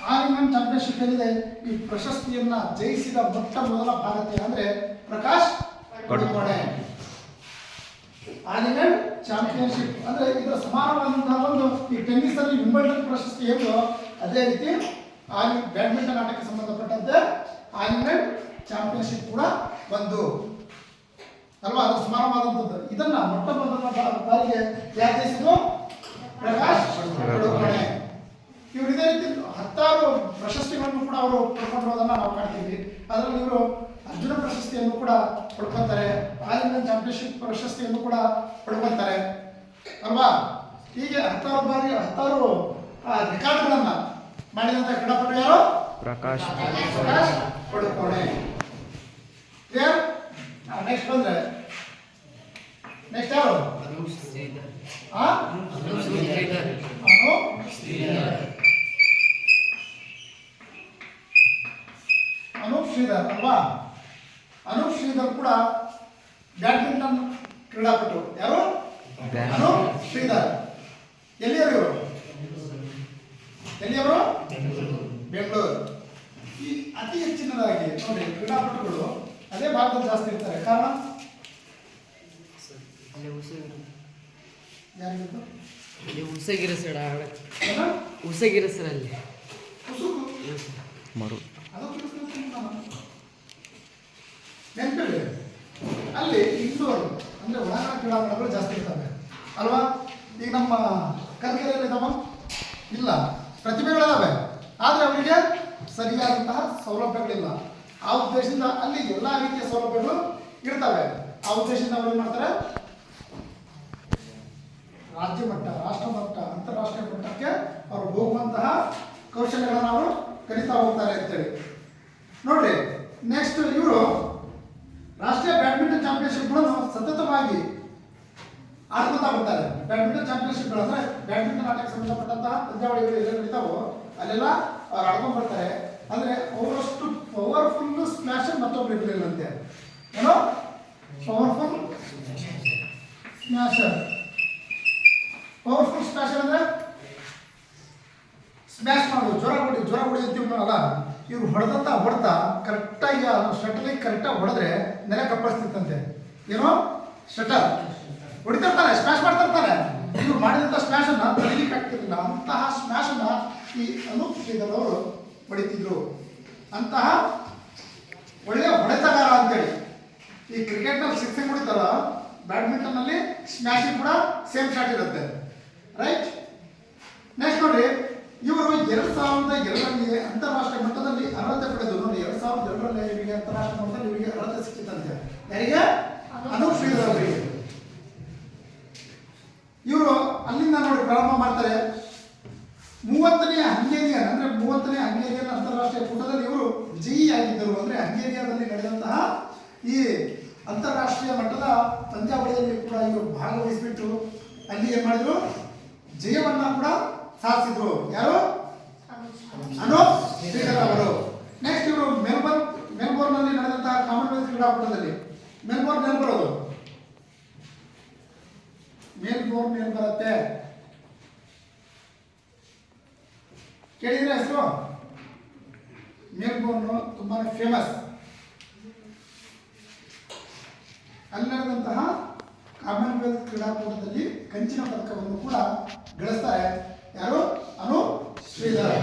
[SPEAKER 1] ಆಲ್ ಇಂಗ್ಲೆಂಡ್ ಚಾಂಪಿಯನ್ಶಿಪ್ ಏನಿದೆ, ಈ ಪ್ರಶಸ್ತಿಯನ್ನ ಜಯಿಸಿದ ಮೊಟ್ಟ ಮೊದಲ ಭಾರತೀಯ ಅಂದ್ರೆ Prakash Padukone. All England championship ಅಂದ್ರೆ ಇದರ ಸಮಾನವಾದಂತಹ ಒಂದು ಈ ಟೆನ್ನಿಸ್ ಅಲ್ಲಿ ವಿಂಬಲ್ಡನ್ ಪ್ರಶಸ್ತಿ ಹೇಗೋ ಅದೇ ರೀತಿ ಬ್ಯಾಡ್ಮಿಂಟನ್ ಆಟಕ್ಕೆ ಸಂಬಂಧಪಟ್ಟಂತೆ ಆಲ್ ಇಂಗ್ಲೆಂಡ್ ಚಾಂಪಿಯನ್ಶಿಪ್ ಕೂಡ ಒಂದು ಅಲ್ವಾ, ಅದು ಸಮಾನವಾದಂಥದ್ದು. ಇದನ್ನ ಮೊಟ್ಟ ಮೊದಲ ಬಾರಿಗೆ ಯಾರು ಜಯಿಸಿದ್ರು? ಪ್ರಕಾಶ್ ಪಡುಕೋಣೆ. ಇವರು ಇದೇ ರೀತಿ 10 ಪ್ರಶಸ್ತಿಗಳನ್ನು ಕೂಡ ಅವರು ಪಡ್ಕೊಂಡಿರೋದನ್ನ ನಾವು ಕಾಣ್ತೀವಿ. ಅದರಲ್ಲಿ ಇವರು ಅರ್ಜುನ ಪ್ರಶಸ್ತಿಯನ್ನು ಕೂಡ ಪಡ್ಕೊತಾರೆ, ಆಲ್ ಇಂಗ್ಲೆಂಡ್ ಚಾಂಪಿಯನ್ಶಿಪ್ ಪ್ರಶಸ್ತಿಯನ್ನು ಕೂಡ ಪಡ್ಕೊತಾರೆ ಅಲ್ವಾ. ಹೀಗೆ 10 ರೆಕಾರ್ಡ್ಗಳನ್ನ ಮಾಡಿದಂತ ಕ್ರೀಡಾಪಟು ಯಾರು? ಪ್ರಕಾಶ್ ಪಡುಕೋಣೆ. ಕ್ಲಿಯರ್? ನೆಕ್ಸ್ಟ್ ಬಂದ್ರೆ ನೆಕ್ಸ್ಟ್ ಯಾರು? ಅನೂಪ್ ಶ್ರೀಧರ್ ಅಲ್ವಾ. ಅನೂಪ್ ಶ್ರೀಧರ್ ಕೂಡ ಬ್ಯಾಡ್ಮಿಂಟನ್ ಕ್ರೀಡಾಪಟು. ಯಾರು? ಅನೂಪ್ ಶ್ರೀಧರ್. ಎಲ್ಲಿಯವರು? ಬೆಂಗಳೂರು. ಈ ಅತಿ ಹೆಚ್ಚಿನದಾಗಿ ನೋಡಿ ಕ್ರೀಡಾಪಟುಗಳು ಅದೇ ಭಾಗದಲ್ಲಿ ಜಾಸ್ತಿ ಇರ್ತಾರೆ. ಕಾರಣ
[SPEAKER 2] ಉಸಗಿರ ಉಸಗಿರ ಸರ್ ಅಲ್ಲಿ
[SPEAKER 1] ನೆನಪಿರಲಿ, ಅಲ್ಲಿ ಇಂಡೋರ್ ಅಂದ್ರೆ ಒಳಾಂಗಣ ಕ್ರೀಡಾಂಗಣಗಳು ಜಾಸ್ತಿ ಇರ್ತವೆ ಅಲ್ವಾ. ಈಗ ನಮ್ಮ ಕಲ್ಕೆರೆಯಲ್ಲಿ ಇದಾವ? ಇಲ್ಲ. ಪ್ರತಿಭೆಗಳಿದಾವೆ, ಆದರೆ ಅವರಿಗೆ ಸರಿಯಾದಂತಹ ಸೌಲಭ್ಯಗಳಿಲ್ಲ. ಆ ಉದ್ದೇಶದಿಂದ ಅಲ್ಲಿ ಎಲ್ಲ ರೀತಿಯ ಸೌಲಭ್ಯಗಳು ಇರ್ತವೆ. ಆ ಉದ್ದೇಶದಿಂದ ಅವರು ಏನು ಮಾಡ್ತಾರೆ? ರಾಜ್ಯ ಮಟ್ಟ, ರಾಷ್ಟ್ರ ಮಟ್ಟ, ಅಂತಾರಾಷ್ಟ್ರೀಯ ಮಟ್ಟಕ್ಕೆ ಅವರು ಹೋಗುವಂತಹ ಕೌಶಲ್ಯಗಳನ್ನು ಅವರು ಕಲಿತಾ ಹೋಗ್ತಾರೆ ಅಂತೇಳಿ ನೋಡ್ರಿ. ನೆಕ್ಸ್ಟ್ ಇವರು ರಾಷ್ಟ್ರೀಯ ಬ್ಯಾಡ್ಮಿಂಟನ್ ಚಾಂಪಿಯನ್ಶಿಪ್ಗಳನ್ನು ಸತತವಾಗಿ ಆಡ್ಕೊತಾ ಬರ್ತಾರೆ. ಬ್ಯಾಡ್ಮಿಂಟನ್ ಚಾಂಪಿಯನ್ಶಿಪ್ಗಳು ಅಂದ್ರೆ ಬ್ಯಾಡ್ಮಿಂಟನ್ ಆಟಕ್ಕೆ ಸಂಬಂಧಪಟ್ಟಂತಹ ಪಂದ್ಯಾವಳಿಗಳು ಎಲ್ಲ ನಡೀತಾವೋ ಅಲ್ಲೆಲ್ಲ ಅವ್ರು ಆಡ್ಕೊಂಡು ಬರ್ತಾರೆ. ಅಂದ್ರೆ ಅವರಷ್ಟು ಪವರ್ಫುಲ್ ಸ್ಮ್ಯಾಶರ್ ಮತ್ತೊಬ್ರು ಇರಲಿಲ್ಲಂತೆ. ಏನೋ ಪವರ್ಫುಲ್ ಸ್ಮ್ಯಾಶರ್. ಪವರ್ಫುಲ್ ಸ್ಮ್ಯಾಶರ್ ಅಂದ್ರೆ ಸ್ಮ್ಯಾಶ್ ಮಾಡೋದು, ಜ್ವರ ಹೊಡಿ ಅಂತೀವಿ ಅಲ್ಲ. ಇವ್ರು ಹೊಡೆತಾ ಕರೆಕ್ಟಾಗಿ ಶಟಲಿಗೆ ಕರೆಕ್ಟಾಗಿ ಹೊಡೆದ್ರೆ ನೆಲ ಕಪ್ಪಳಿಸ್ತಿತ್ತಂತೆ. ಏನೋ ಶಟಲ್ ಹೊಡಿತಿರ್ತಾನೆ, ಸ್ಮ್ಯಾಶ್ ಮಾಡ್ತಿರ್ತಾನೆ. ಇವ್ರು ಮಾಡಿದಂಥ ಸ್ಮ್ಯಾಶನ್ನು ತಡಿಲಿಕ್ಕೆ ಆಗ್ತಿರ್ಲಿಲ್ಲ. ಅಂತಹ ಸ್ಮ್ಯಾಶನ್ನು ಈ ಅನೂಪ್ ಶ್ರೀಧರ್ ಅವರು ಹೊಡಿತಿದ್ರು. ಅಂತಹ ಒಳ್ಳೆಯ ಹೊಡೆತಗಾರ ಅಂತೇಳಿ. ಈ ಕ್ರಿಕೆಟ್ನಲ್ಲಿ ಸಿಕ್ಸಿಂಗ್ ಹೊಡಿತಾರ, ಬ್ಯಾಡ್ಮಿಂಟನ್ನಲ್ಲಿ ಸ್ಮ್ಯಾಶಿಂಗ್ ಕೂಡ ಸೇಮ್ ಶಾಟ್ ಇರುತ್ತೆ. ರೈಟ್. ನೆಕ್ಸ್ಟ್ ನೋಡ್ರಿ, ಇವರು 2002ರಲ್ಲಿ ಅಂತಾರಾಷ್ಟ್ರೀಯ ಮಟ್ಟದಲ್ಲಿ ಅರ್ಹತೆ ಪಡೆದು ನೋಡಿ. 2002ರಲ್ಲಿ ಇವರಿಗೆ ಅಂತಾರಾಷ್ಟ್ರೀಯ ಮಟ್ಟದಲ್ಲಿ ಇವರಿಗೆ ಅರ್ಹತೆ ಸಿಕ್ಕಿತ್ತಂತೆ. ಯಾರಿಗೆ? ಅನೂಪ್ ಶ್ರೀಧರ್ ಅವರಿಗೆ. ಇವರು ಅಲ್ಲಿಂದ ನೋಡಿ ಪ್ರಾರಂಭ ಮಾಡ್ತಾರೆ. 30ನೇ ಹಂಗೇರಿಯನ್ ಅಂತಾರಾಷ್ಟ್ರೀಯ ಕೂಟದಲ್ಲಿ ಇವರು ವಿಜಯಿಯಾಗಿದ್ದರು. ಅಂದ್ರೆ ಹಂಗೇರಿಯಾದಲ್ಲಿ ನಡೆದಂತಹ ಈ ಅಂತಾರಾಷ್ಟ್ರೀಯ ಮಟ್ಟದ ಪಂದ್ಯಾವಳಿಯಲ್ಲಿ ಕೂಡ ಇವರು ಭಾಗವಹಿಸಿಬಿಟ್ಟು ಅಲ್ಲಿ ಏನ್ ಮಾಡಿದ್ರು, ಜಯವನ್ನ ಕೂಡ ಸಾಧಿಸಿದ್ರು. ಯಾರು? ಅನೂಪ್ ಶ್ರೀಧರ್ ಅವರು. ನೆಕ್ಸ್ಟ್ ಇವರು ಮೆಲ್ಬೋರ್ನ್ ನಲ್ಲಿ ನಡೆದಂತಹ ಕಾಮನ್ವೆಲ್ತ್ ಕ್ರೀಡಾಕೂಟದಲ್ಲಿ, ಮೆಲ್ಬೋರ್ನ್ ಎಲ್ಲಿ ಬರೋದು? ಮೆಲ್ಬೋರ್ನ್ ಎಲ್ಲಿ ಬರುತ್ತೆ ಕೇಳಿದ್ರೆ ಹೆಸರು? ಮೆಲ್ಬೋರ್ನ್ ತುಂಬಾ ಫೇಮಸ್. ಅಲ್ಲಿ ನಡೆದಂತಹ ಕಾಮನ್ವೆಲ್ತ್ ಕ್ರೀಡಾಕೂಟದಲ್ಲಿ ಕಂಚಿನ ಪದಕವನ್ನು ಕೂಡ ಗಳಿಸ್ತಾರೆ. ಯಾರು? ಅನೂಪ್ ಶ್ರೀಧರ್.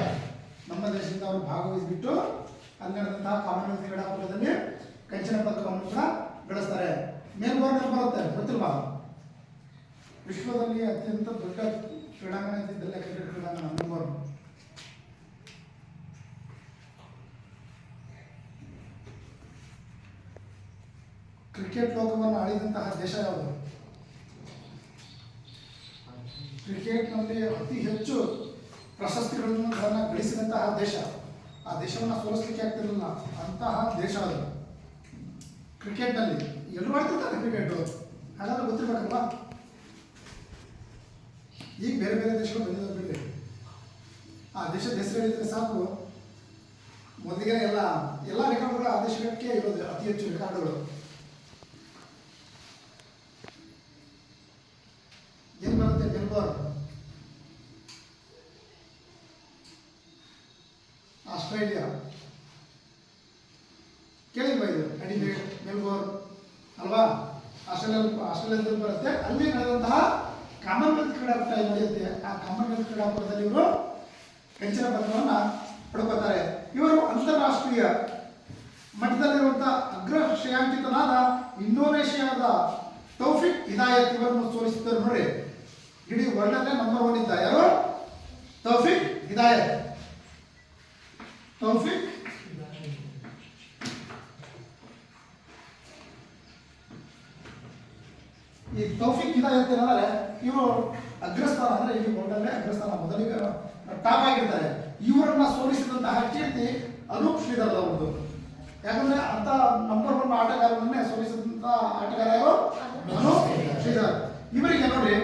[SPEAKER 1] ನಮ್ಮ ದೇಶದಿಂದ ಅವರು ಭಾಗವಹಿಸಿಬಿಟ್ಟು ಅಲ್ಲಿ ನಡೆದಂತಹ ಕಾಮನ್ವೆಲ್ತ್ ಕ್ರೀಡಾಕೂಟದಲ್ಲಿ ಕಂಚಿನ ಪದಕವನ್ನು ಕೂಡ ಗಳಿಸ್ತಾರೆ. ಮೆಲ್ಬೋರ್ನ್ ಬರುತ್ತೆ, ಗೊತ್ತಿಲ್ವಾ? ವಿಶ್ವದಲ್ಲಿ ಅತ್ಯಂತ ದೊಡ್ಡ ಕ್ರೀಡಾಂಗಣ ಇದ್ದಿದ್ದಲ್ಲೇ ಕ್ರಿಕೆಟ್ ಕ್ರೀಡಾಂಗಣ ಮೆಲ್ಬೋರ್ನ್. ಕ್ರಿಕೆಟ್ ಲೋಕವನ್ನು ಆಳಿದಂತಹ ದೇಶ ಯಾವುದು? ಕ್ರಿಕೆಟ್ನಲ್ಲಿ ಅತಿ ಹೆಚ್ಚು ಪ್ರಶಸ್ತಿಗಳನ್ನು ಗಳಿಸಿದಂತಹ ದೇಶ. ಆ ದೇಶವನ್ನು ಸೋಲಿಸಲಿಕ್ಕೆ ಆಗ್ತಿರಲಿಲ್ಲ ಅಂತಹ ದೇಶ ಅದು. ಕ್ರಿಕೆಟ್ನಲ್ಲಿ ಎಲ್ಲರೂ ಆಡ್ತಿರ್ತಾರೆ ಕ್ರಿಕೆಟು, ಹಾಗಾದ್ರೆ ಗೊತ್ತಿರ್ಬೇಕಲ್ವಾ? ಈಗ ಬೇರೆ ಬೇರೆ ದೇಶಗಳು ಬಂದಿದ್ದಾವೆ ಬಿಡಿ. ಆ ದೇಶದ ಹೆಸರು ಹೇಳಿದ್ರೆ ಸಾಕು, ಮೊದಲಿಗೆ ಎಲ್ಲ ರೆಕಾರ್ಡ್ಗಳು ಆ ದೇಶಕ್ಕೆ ಇರೋದು, ಅತಿ ಹೆಚ್ಚು ರೆಕಾರ್ಡ್ಗಳು. ಏನು ಬರುತ್ತೆ? Melbourne, Australia. ಕೇಳಿಲ್ವಾ ಇದು? ಅಡಿಲೇಡ್, ಮೆಲ್ಬೋರ್ನ್ ಅಲ್ವಾ? ಆಸ್ಟ್ರೇಲಿಯಾದಲ್ಲಿ ಬರುತ್ತೆ. ಅಲ್ಲಿ ನಡೆದಂತಹ ಕಾಮನ್ವೆಲ್ತ್ ಕ್ರೀಡಾಕೂಟ ನಡೆಯುತ್ತೆ. ಆ ಕಾಮನ್ವೆಲ್ತ್ ಕ್ರೀಡಾಕೂಟದಲ್ಲಿ ಇವರು ಕಂಚಿನ ಪದಕವನ್ನು ಪಡ್ಕೋತಾರೆ. ಇವರು ಅಂತಾರಾಷ್ಟ್ರೀಯ ಮಟ್ಟದಲ್ಲಿರುವಂತಹ ಅಗ್ರ ಶ್ರೇಯಾಂಕಿತನಾದ ಇಂಡೋನೇಷಿಯಾದ ತೌಫಿಕ್ ಹಿದಾಯತ್ ಇವರನ್ನು ಸೋಲಿಸಿದ್ದರು. ನೋಡಿ, ಇಡೀ ವರ್ಲ್ಡಲ್ಲೇ ನಂಬರ್ 1 ಇದ್ದ. ಯಾರು? ತೌಫಿಕ್ ಹಿದಾಯತ್. ತೌಫಿಕ್ ಈ ತೌಫಿಕ್ ಹಿದಾಯತ್ ಏನಂದ್ರೆ ಇವರು ಅಗ್ರಸ್ಥಾನ, ಅಂದ್ರೆ ಈ ವರ್ಲ್ಡಲ್ಲೇ ಅಗ್ರಸ್ಥಾನ, ಮೊದಲಿಗೆ ಟಾಪ್ ಆಗಿರ್ತಾರೆ. ಇವರನ್ನ ಸೋಲಿಸಿದಂತಹ ಕೀರ್ತಿ ಅನೂಪ್ ಶ್ರೀಧರ್ ಅವರದ್ದು. ಯಾಕಂದ್ರೆ ಅಂತ ನಂಬರ್ 1 ಆಟಗಾರರನ್ನೇ ಸೋಲಿಸಿದಂತಹ ಆಟಗಾರ ಯಾರು? ಅನೂಪ್ ಶ್ರೀಧರ್. ಇವರಿಗೆ ನೋಡಿ,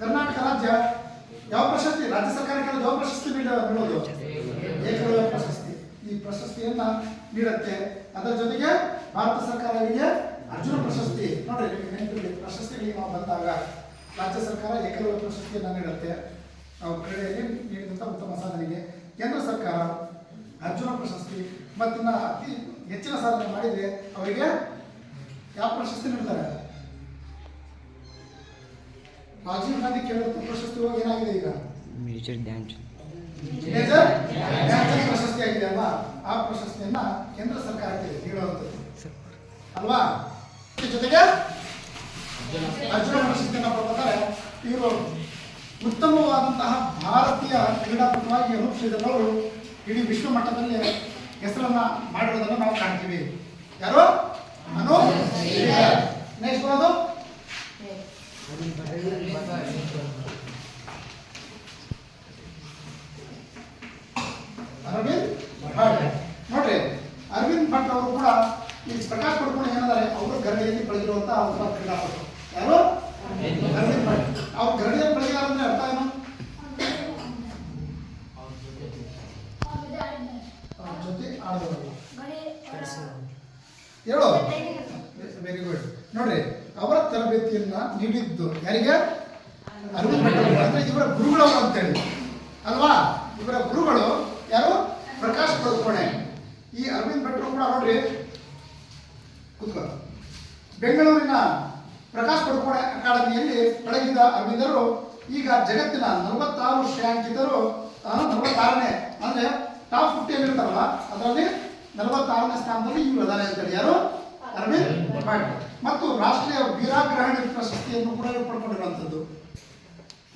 [SPEAKER 1] ಕರ್ನಾಟಕ ರಾಜ್ಯ ಯಾವ ಪ್ರಶಸ್ತಿ, ರಾಜ್ಯ ಸರ್ಕಾರಕ್ಕೆ ಯಾವ ಪ್ರಶಸ್ತಿ ನೀಡೋದು? ಏಕಲವ್ಯ ಪ್ರಶಸ್ತಿ. ಈ ಪ್ರಶಸ್ತಿಯನ್ನ ನೀಡುತ್ತೆ. ಅದರ ಜೊತೆಗೆ ಭಾರತ ಸರ್ಕಾರ ಇವರಿಗೆ ಅರ್ಜುನ ಪ್ರಶಸ್ತಿ. ನೋಡ್ರಿ, ನಿಮಗೆ ನೆನಪಿರಲಿ, ಪ್ರಶಸ್ತಿಗಳಿಗೆ ನಾವು ಬಂದಾಗ ರಾಜ್ಯ ಸರ್ಕಾರ ಏಕಲವ್ಯ ಪ್ರಶಸ್ತಿಯನ್ನು ನೀಡುತ್ತೆ. ನಾವು ಕ್ರೀಡೆಯಲ್ಲಿ ನೀಡಿದಂಥ ಉತ್ತಮ ಸಾಧನೆಗೆ. ಕೇಂದ್ರ ಸರ್ಕಾರ ಅರ್ಜುನ ಪ್ರಶಸ್ತಿ, ಮತ್ತಿನ್ನ ಅತಿ ಹೆಚ್ಚಿನ ಸಾಧನೆ ಮಾಡಿದರೆ ಅವರಿಗೆ ಯಾವ ಪ್ರಶಸ್ತಿ ನೀಡ್ತಾರೆ? ರಾಜೀವ್ ಗಾಂಧಿ ಕೇಳಿದ ಪ್ರಶಸ್ತಿ ಏನಾಗಿದೆ ಈಗ?
[SPEAKER 2] ಮೇಜರ್ ಧ್ಯಾನ್ ಚಂದ್
[SPEAKER 1] ಪ್ರಶಸ್ತಿ ಆಗಿದೆ ಅಲ್ವಾ? ಆ ಪ್ರಶಸ್ತಿಯನ್ನ ಕೇಂದ್ರ ಸರ್ಕಾರಕ್ಕೆ ನೀಡುವಂಥದ್ದು ಅಲ್ವಾ? ಜೊತೆಗೆ ಅರ್ಜುನ ಪ್ರಶಸ್ತಿಯನ್ನು ಪಡ್ಕೊತಾರೆ. ಇವರು ಉತ್ತಮವಾದಂತಹ ಭಾರತೀಯ ಕ್ರೀಡಾಪಟುವಾಗಿ ಅನೂಪ್ ಶ್ರೀಧರ್ ಅವರು ಇಡೀ ವಿಶ್ವ ಮಟ್ಟದಲ್ಲಿ ಹೆಸರನ್ನ ಮಾಡಿರೋದನ್ನು ನಾವು ಕಾಣ್ತೀವಿ. ಯಾರು? ಅನೂಪ್ ಶ್ರೀಧರ್. ನೆಕ್ಸ್ಟ್ ಬರೋದು ಅರವಿಂದ್ ಭಟ್. ನೋಡ್ರಿ, ಅರವಿಂದ್ ಭಟ್ ಅವರು ಕೂಡ ಈ ಪ್ರಕಾಶ್ ಪಡ್ಕೊಂಡು ಏನಾದರೆ ಅವರು ಗರಡಿಯಲ್ಲಿ ಬೆಳೆದಿರುವಂತಹ ಒಬ್ಬ ಕ್ರೀಡಾಪಟು. ಯಾರು? ಅರವಿಂದ್ ಭಟ್. ಅವ್ರು ಗರಡಿಯಲ್ಲಿ ಬೆಳೆದಾರ ಅಂದ್ರೆ ಅರ್ಥ ಏನು? ಜೊತೆ ಆಡೋದು ಹೇಳು. Very good. ನೋಡ್ರಿ, ಅವರ ತರಬೇತಿಯನ್ನ ನೀಡಿದ್ದು ಯಾರಿಗೆ? ಅರವಿಂದ್ ಭಟ್ ಅವರು. ಅಂದ್ರೆ ಇವರ ಗುರುಗಳವರು ಅಂತೇಳಿ ಅಲ್ವಾ? ಇವರ ಗುರುಗಳು ಯಾರು? ಪ್ರಕಾಶ್ ಪಡುಕೋಣೆ. ಈ ಅರವಿಂದ್ ಭಟ್ರು ಕೂಡ ನೋಡ್ರಿ, ಕೂತ್ಕೋ, ಬೆಂಗಳೂರಿನ ಪ್ರಕಾಶ್ ಪಡುಕೋಣೆ ಅಕಾಡೆಮಿಯಲ್ಲಿ ಬೆಳಗಿದ ಅರವಿಂದರು ಈಗ ಜಗತ್ತಿನ 46 ಶ್ರೇಯಾಂಕಿತರು, 46ನೇ ಅಂದ್ರೆ ಟಾಪ್ 50 ಇರ್ತಾರಲ್ಲ, ಅದರಲ್ಲಿ 46ನೇ ಸ್ಥಾನದಲ್ಲಿ ಇವರು ಅದಾರೆ ಅಂತೇಳಿ. ಯಾರು? ಅರವಿಂದ್ ಭಟ್. ಮತ್ತು ರಾಷ್ಟ್ರೀಯ ವೀರಾಗ್ರಹಣಿ ಪ್ರಶಸ್ತಿಯನ್ನು ಕೂಡ ಇವರು ಪಡ್ಕೊಂಡಿರುವಂಥದ್ದು.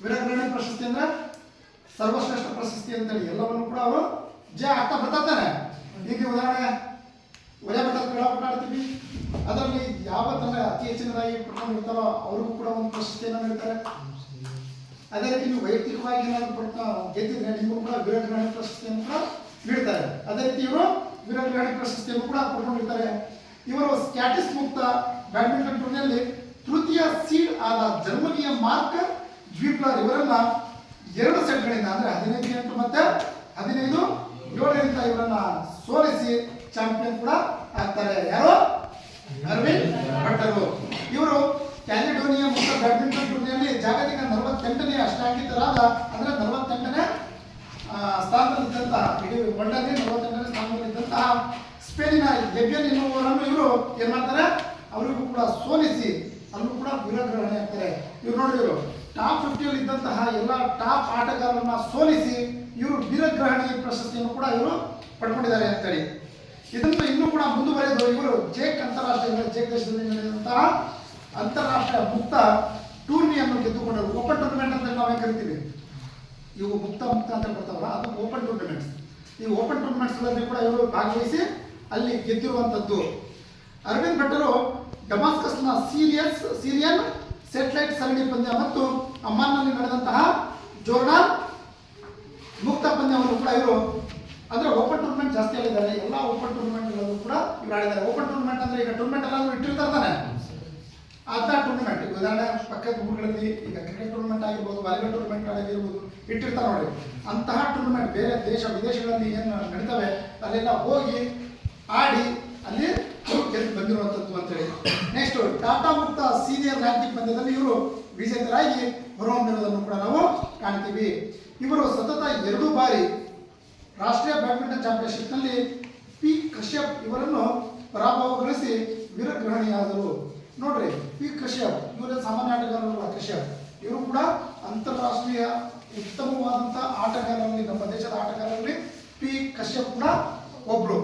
[SPEAKER 1] ವೀರಾಗ್ರಹಣಿ ಪ್ರಶಸ್ತಿ ಅಂದ್ರೆ ಸರ್ವಶ್ರೇಷ್ಠ ಪ್ರಶಸ್ತಿ ಅಂತೇಳಿ ಎಲ್ಲವನ್ನು ಕೂಡ ಅವರು ಜಯ ಆಗ್ತಾ ಬರ್ತಾನೆ. ಈಗ ಉದಾಹರಣೆ ಒಳ್ಳೆ ಮಟ್ಟದ ಕ್ರೀಡಾಪಟ ಆಡ್ತೀವಿ, ಅದರಲ್ಲಿ ಯಾವ ತಂಡ ಅತಿ ಹೆಚ್ಚಿನದಾಗಿ ಪಡ್ಕೊಂಡಿರ್ತಾರೋ ಅವ್ರಿಗೂ ಕೂಡ ಒಂದು ಪ್ರಶಸ್ತಿಯನ್ನು ನೀಡ್ತಾರೆ. ಅದೇ ರೀತಿ ನೀವು ವೈಯಕ್ತಿಕವಾಗಿ ಏನಾದ್ರು ಗೆದ್ದಿದ್ರೆ ನಿಮಗೂ ಕೂಡ ವೀರಾಗ್ರಹಣಿ ಪ್ರಶಸ್ತಿಯನ್ನು ಕೂಡ ನೀಡ್ತಾರೆ. ಅದೇ ರೀತಿ ಇವರು ವೀರಾಗ್ರಹಣಿ ಪ್ರಶಸ್ತಿಯನ್ನು ಕೂಡ ಪಡ್ಕೊಂಡಿರ್ತಾರೆ. ಇವರು ಸ್ಕ್ಯಾಟಿಸ್ ಮುಕ್ತ ಬ್ಯಾಡ್ಮಿಂಟನ್ ಟೂರ್ನಿಯಲ್ಲಿ ತೃತೀಯ ಸೀಡ್ ಆದ ಜರ್ಮನಿಯ ಮಾರ್ಕ್ ಜ್ವಿಪ್ಲರ್ ಇವರನ್ನ 2 ಸೆಟ್ಗಳಿಂದ ಅಂದ್ರೆ 15-8 ಮತ್ತೆ 15-7 ಇವರನ್ನ ಸೋಲಿಸಿ ಚಾಂಪಿಯನ್ ಕೂಡ ಆಗ್ತಾರೆ. ಯಾರು? ಅರವಿಂದ್ ಭಟ್ಟರು. ಇವರು ಕ್ಯಾಲಿಡೋನಿಯಾ ಮುಕ್ತ ಬ್ಯಾಡ್ಮಿಂಟನ್ ಟೂರ್ನಿಯಲ್ಲಿ ಜಾಗತಿಕ 48ನೇ ಅಷ್ಟಾಂಕಿತರಾದ ಅಂದ್ರೆ 48ನೇ ಸ್ಥಾನದಲ್ಲಿದ್ದಂತಹ ಇಡೀ ವರ್ಲ್ಡಲ್ಲಿ 48ನೇ ಸ್ಥಾನದಲ್ಲಿದ್ದಂತಹ ಸ್ಪೇನಿನ ಎಬಿಯನ್ ಎನ್ನುವವರನ್ನು ಇವರು ಏನ್ ಮಾಡ್ತಾರೆ, ಅವರಿಗೂ ಕೂಡ ಸೋಲಿಸಿ ಅಲ್ಲೂ ಕೂಡ ವೀರಗ್ರಹಣೆ ಆಗ್ತಾರೆ. ಇವ್ರು ನೋಡಿ, ಇವರು ಟಾಪ್ 50 ಇದ್ದಂತಹ ಎಲ್ಲ ಟಾಪ್ ಆಟಗಾರರನ್ನ ಸೋಲಿಸಿ ಇವರು ವೀರಗ್ರಹಣಿ ಪ್ರಶಸ್ತಿಯನ್ನು ಕೂಡ ಇವರು ಪಡ್ಕೊಂಡಿದ್ದಾರೆ ಅಂತೇಳಿ. ಇದನ್ನು ಇನ್ನೂ ಕೂಡ ಮುಂದುವರೆದು ಇವರು ಜೇಕ್ ಅಂತಾರಾಷ್ಟ್ರೀಯ ಜೇಕ್ ದೇಶದಲ್ಲಿ ನಡೆದಂತಹ ಅಂತಾರಾಷ್ಟ್ರೀಯ ಮುಕ್ತ ಟೂರ್ನಿಯನ್ನು ಗೆದ್ದುಕೊಂಡರು. ಓಪನ್ ಟೂರ್ನಮೆಂಟ್ ಅಂತ ನಾವೇ ಕರಿತೀವಿ. ಇವು ಮುಕ್ತ ಅಂತ ಬರ್ತಾವಲ್ಲ, ಅದು ಓಪನ್ ಟೂರ್ನಮೆಂಟ್ಸ್. ಈ ಓಪನ್ ಟೂರ್ನಮೆಂಟ್ಸ್ಗಳಲ್ಲಿ ಕೂಡ ಇವರು ಭಾಗವಹಿಸಿ ಅಲ್ಲಿ ಗೆದ್ದಿರುವಂಥದ್ದು. ಅರವಿಂದ್ ಭಟ್ಟರು ಡಮಾಸ್ಕಸ್ನ ಸಿರಿಯನ್ ಸೆಟಲೈಟ್ ಸರಣಿ ಪಂದ್ಯ ಮತ್ತು ಅಮ್ಮಾನ್ನಲ್ಲಿ ನಡೆದಂತಹ ಜೋರ್ಡಾನ್ ಮುಕ್ತ ಪಂದ್ಯವನ್ನು ಕೂಡ ಇವರು ಅಂದ್ರೆ ಓಪನ್ ಟೂರ್ನಮೆಂಟ್ ಜಾಸ್ತಿ ಆಡಿದ್ದಾರೆ. ಎಲ್ಲ ಓಪನ್ ಟೂರ್ನಮೆಂಟ್ಗಳನ್ನು ಕೂಡ ಇವರು ಆಡಿದ್ದಾರೆ. ಓಪನ್ ಟೂರ್ನಮೆಂಟ್ ಅಂದ್ರೆ ಈಗ ಟೂರ್ನಮೆಂಟ್ ಎಲ್ಲ ಇಟ್ಟಿರ್ತಾರೆ ಅಂತ ಟೂರ್ನಮೆಂಟ್. ಉದಾಹರಣೆ ಪಕ್ಕದ ಊರುಗಳಲ್ಲಿ ಈಗ ಕ್ರಿಕೆಟ್ ಟೂರ್ನಮೆಂಟ್ ಆಗಿರ್ಬೋದು, ವಾಲಿಬಾಲ್ ಟೂರ್ನಮೆಂಟ್ ಆಗಿರ್ಬೋದು ಇಟ್ಟಿರ್ತಾರೆ ನೋಡಿ. ಅಂತಹ ಟೂರ್ನಮೆಂಟ್ ಬೇರೆ ದೇಶ ವಿದೇಶಗಳಲ್ಲಿ ಏನು ನಡೀತವೆ ಅಲ್ಲೆಲ್ಲ ಹೋಗಿ ಆಡಿ ಅಲ್ಲಿ ಗೆದ್ದು ಬಂದಿರುವಂಥದ್ದು ಅಂತೇಳಿ. ನೆಕ್ಸ್ಟ್ ಟಾಟಾ ಮುಕ್ತ ಸೀನಿಯರ್ ರ್ಯಾಂಕಿಂಗ್ ಪಂದ್ಯದಲ್ಲಿ ಇವರು ವಿಜೇತರಾಗಿ ಹೊರಹೊಮ್ಮಿರುವುದನ್ನು ಕೂಡ ನಾವು ಕಾಣ್ತೀವಿ. ಇವರು ಸತತ 2 ಬಾರಿ ರಾಷ್ಟ್ರೀಯ ಬ್ಯಾಡ್ಮಿಂಟನ್ ಚಾಂಪಿಯನ್ಶಿಪ್ನಲ್ಲಿ ಪಿ ಕಶ್ಯಪ್ ಇವರನ್ನು ಪರಾಭವಗೊಳಿಸಿ ವೀರಗ್ರಹಣಿಯಾದರು. ನೋಡ್ರಿ, ಪಿ ಕಶ್ಯಪ್ ಇವರ ಸಾಮಾನ್ಯ ಆಟಗಾರರಲ್ಲ. ಕಶ್ಯಪ್ ಇವರು ಕೂಡ ಅಂತಾರಾಷ್ಟ್ರೀಯ ಉತ್ತಮವಾದಂತಹ ಆಟಗಾರರಲ್ಲಿ, ನಮ್ಮ ದೇಶದ ಆಟಗಾರರಲ್ಲಿ ಪಿ ಕಶ್ಯಪ್ ಕೂಡ ಒಬ್ರು.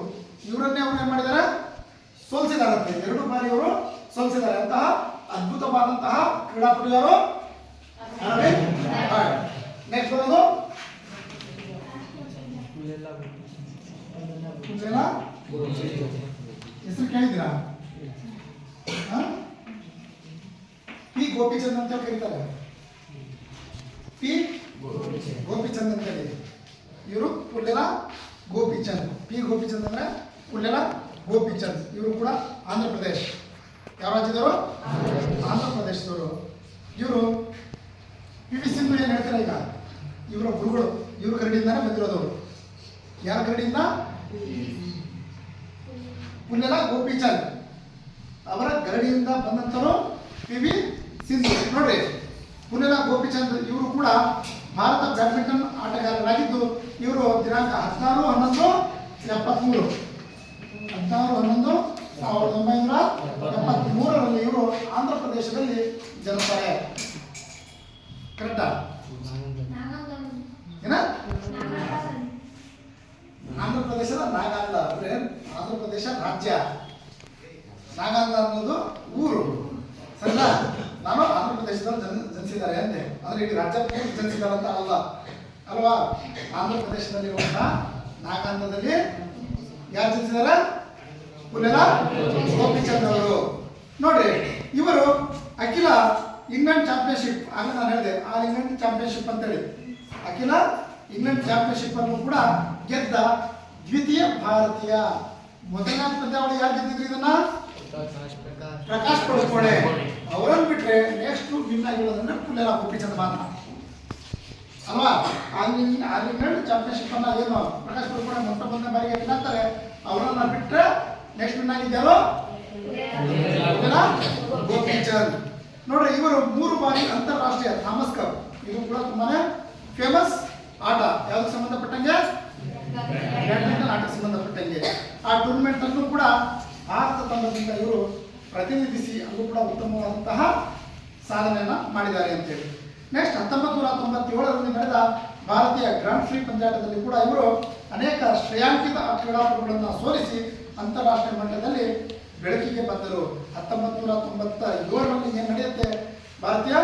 [SPEAKER 1] ಇವರನ್ನೇ ಅವರು ಏನ್ ಮಾಡಿದ್ದಾರೆ, ಸೋಲಿಸಿದಾರಂತೆ. 2 ಬಾರಿ ಅವರು ಸೋಲಿಸಿದ್ದಾರೆ. ಅಂತಹ ಅದ್ಭುತವಾದಂತಹ ಕ್ರೀಡಾಪಟು ಯಾರು? ನೆಕ್ಸ್ಟ್ ಬರೋದು ಹೆಸರು ಕೇಳಿದ್ದೀರಾ? ಪಿ ಗೋಪಿಚಂದ್ ಅಂತ ಕರೀತಾರೆ. ಪಿ ಗೋಪಿಚಂದ್ ಅಂತ ಹೇಳಿ ಇವರು ಪುಲ್ಲೆಲ ಗೋಪಿಚಂದ್. ಪಿ ಗೋಪಿಚಂದ್ ಅಂದ್ರೆ ಪುಲ್ಲೆಲ ಗೋಪಿಚಂದ್. ಇವರು ಕೂಡ ಆಂಧ್ರ ಪ್ರದೇಶ್. ಯಾವ ರಾಜ್ಯದವರು? ಆಂಧ್ರ ಪ್ರದೇಶದವರು. ಇವರು ಪಿ ಸಿಂಧು ಏನು ಹೇಳ್ತಾರೆ ಈಗ, ಇವರ ಗುರುಗಳು ಇವ್ರ ಕರಡಿಯಿಂದಾನೆ ಬಂದಿರೋದವರು. ಯಾರ ಕರಡಿಯಿಂದ? ಪುಲ್ಲೆಲ ಗೋಪಿಚಂದ್ ಅವರ ಗರಡಿಯಿಂದ ಬಂದಂತರು ಪಿ ಸಿಂಧು. ನೋಡ್ರಿ, ಪುಲ್ಲೆಲ ಗೋಪಿಚಂದ್ ಇವರು ಕೂಡ ಭಾರತ ಬ್ಯಾಡ್ಮಿಂಟನ್ ಆಟಗಾರರಾಗಿದ್ದು ಇವರು ದಿನಾಂಕ 16/11/73 1973ರಲ್ಲಿ ಇವರು ಆಂಧ್ರ ಪ್ರದೇಶದಲ್ಲಿ ಜನಿಸ್ತಾರೆ. ಕರೆಕ್ಟಾ? ಏನ? ಆಂಧ್ರ ಪ್ರದೇಶದ ನಾಗಾಂಧ ಅಂದ್ರೆ ಆಂಧ್ರ ಪ್ರದೇಶ ರಾಜ್ಯ, ನಾಗಾಂಧ ಅನ್ನೋದು ಊರು. ಸರಿನಾ? ನಾನು ಆಂಧ್ರ ಪ್ರದೇಶದಲ್ಲಿ ಜನಿಸಿದ್ದಾರೆ ಅಂದೆ, ಅಂದ್ರೆ ಇಡೀ ರಾಜ್ಯ ಜನಿಸಿದ್ದಾರೆ ಅಂತ ಅಲ್ವಾ? ಆಂಧ್ರ ಪ್ರದೇಶದಲ್ಲಿರುವಂತಹ ನಾಗಾಂಧದಲ್ಲಿ ಯಾರು ಜನಿಸಿದ್ದಾರೆ? ಪುಲ್ಲೆಲ ಗೋಪಿಚಂದ್ ಅವರು. ನೋಡ್ರಿ, ಇವರು ಅಖಿಲ ಇಂಗ್ಲೆಂಡ್ ಚಾಂಪಿಯನ್ಶಿಪ್, ಆಗ ನಾನು ಹೇಳಿದೆ ಆಲ್ ಇಂಗ್ಲೆಂಡ್ ಚಾಂಪಿಯನ್ಶಿಪ್ ಅಂತೇಳಿ, ಅಖಿಲ ಇಂಗ್ಲೆಂಡ್ ಚಾಂಪಿಯನ್ಶಿಪ್ ಅನ್ನು ಕೂಡ ಗೆದ್ದ ದ್ವಿತೀಯ ಭಾರತೀಯ. ಮೊದಲನೇ ಪಂದ್ಯಾವಳಿ ಯಾರು ಗೆದ್ದಿದ್ರು ಇದನ್ನ? ಪ್ರಕಾಶ್ ಪಡುಕೋಣೆ. ಅವರನ್ನು ಬಿಟ್ರೆ ನೆಕ್ಸ್ಟ್ ವಿನ್ ಆಗಿರೋದಂದ್ರೆ ಪುಲ್ಲೆಲ ಗೋಪಿಚಂದ್ ಮಾತ್ರ ಅಲ್ವಾ? ಆಲ್ ಇಂಗ್ಲೆಂಡ್ ಚಾಂಪಿಯನ್ಶಿಪ್ ಅನ್ನ ಏನು ಪ್ರಕಾಶ್ ಪಡುಕೋಣೆ ಮೊದಲ ಬಾರಿಗೆ ವಿನ್ ಆಗ್ತಾರೆ. ಅವರನ್ನ ಬಿಟ್ರೆ ನೆಕ್ಸ್ಟ್ ವಿನ್ ಆಗಿದ್ಯಾರು? ಪುಲ್ಲೆಲ ಗೋಪಿಚಂದ್. ನೋಡ್ರಿ, ಇವರು 3 ಬಾರಿ ಅಂತಾರಾಷ್ಟ್ರೀಯ ಥಾಮಸ್ ಕಪ್, ಇದು ಕೂಡ ತುಂಬಾನೇ ಫೇಮಸ್ ಆಟ. ಯಾವ್ದಕ್ಕೆ ಸಂಬಂಧಪಟ್ಟಂಗೆ? ಬ್ಯಾಡ್ಮಿಂಟನ್ ಆಟಕ್ಕೆ ಸಂಬಂಧಪಟ್ಟಂಗೆ. ಆ ಟೂರ್ನಮೆಂಟ್ ಅನ್ನು ಕೂಡ ಭಾರತ ತಂಡದಿಂದ ಇವರು ಪ್ರತಿನಿಧಿಸಿ ಅಲ್ಲೂ ಕೂಡ ಉತ್ತಮವಾದಂತಹ ಸಾಧನೆಯನ್ನ ಮಾಡಿದ್ದಾರೆ ಅಂತೇಳಿ. ನೆಕ್ಸ್ಟ್ 1997ರಲ್ಲಿ ನಡೆದ ಭಾರತೀಯ ಗ್ರಾಂಡ್ ಪ್ರಿ ಪಂದ್ಯಾಟದಲ್ಲಿ ಕೂಡ ಇವರು ಅನೇಕ ಶ್ರೇಯಾಂಕಿತ ಕ್ರೀಡಾಪಟುಗಳನ್ನು ಸೋಲಿಸಿ ಅಂತಾರಾಷ್ಟ್ರೀಯ ಮಟ್ಟದಲ್ಲಿ ಬೆಳಕಿಗೆ ಬಂದರು. 1997ರಲ್ಲಿ ಏನು ನಡೆಯುತ್ತೆ ಭಾರತೀಯ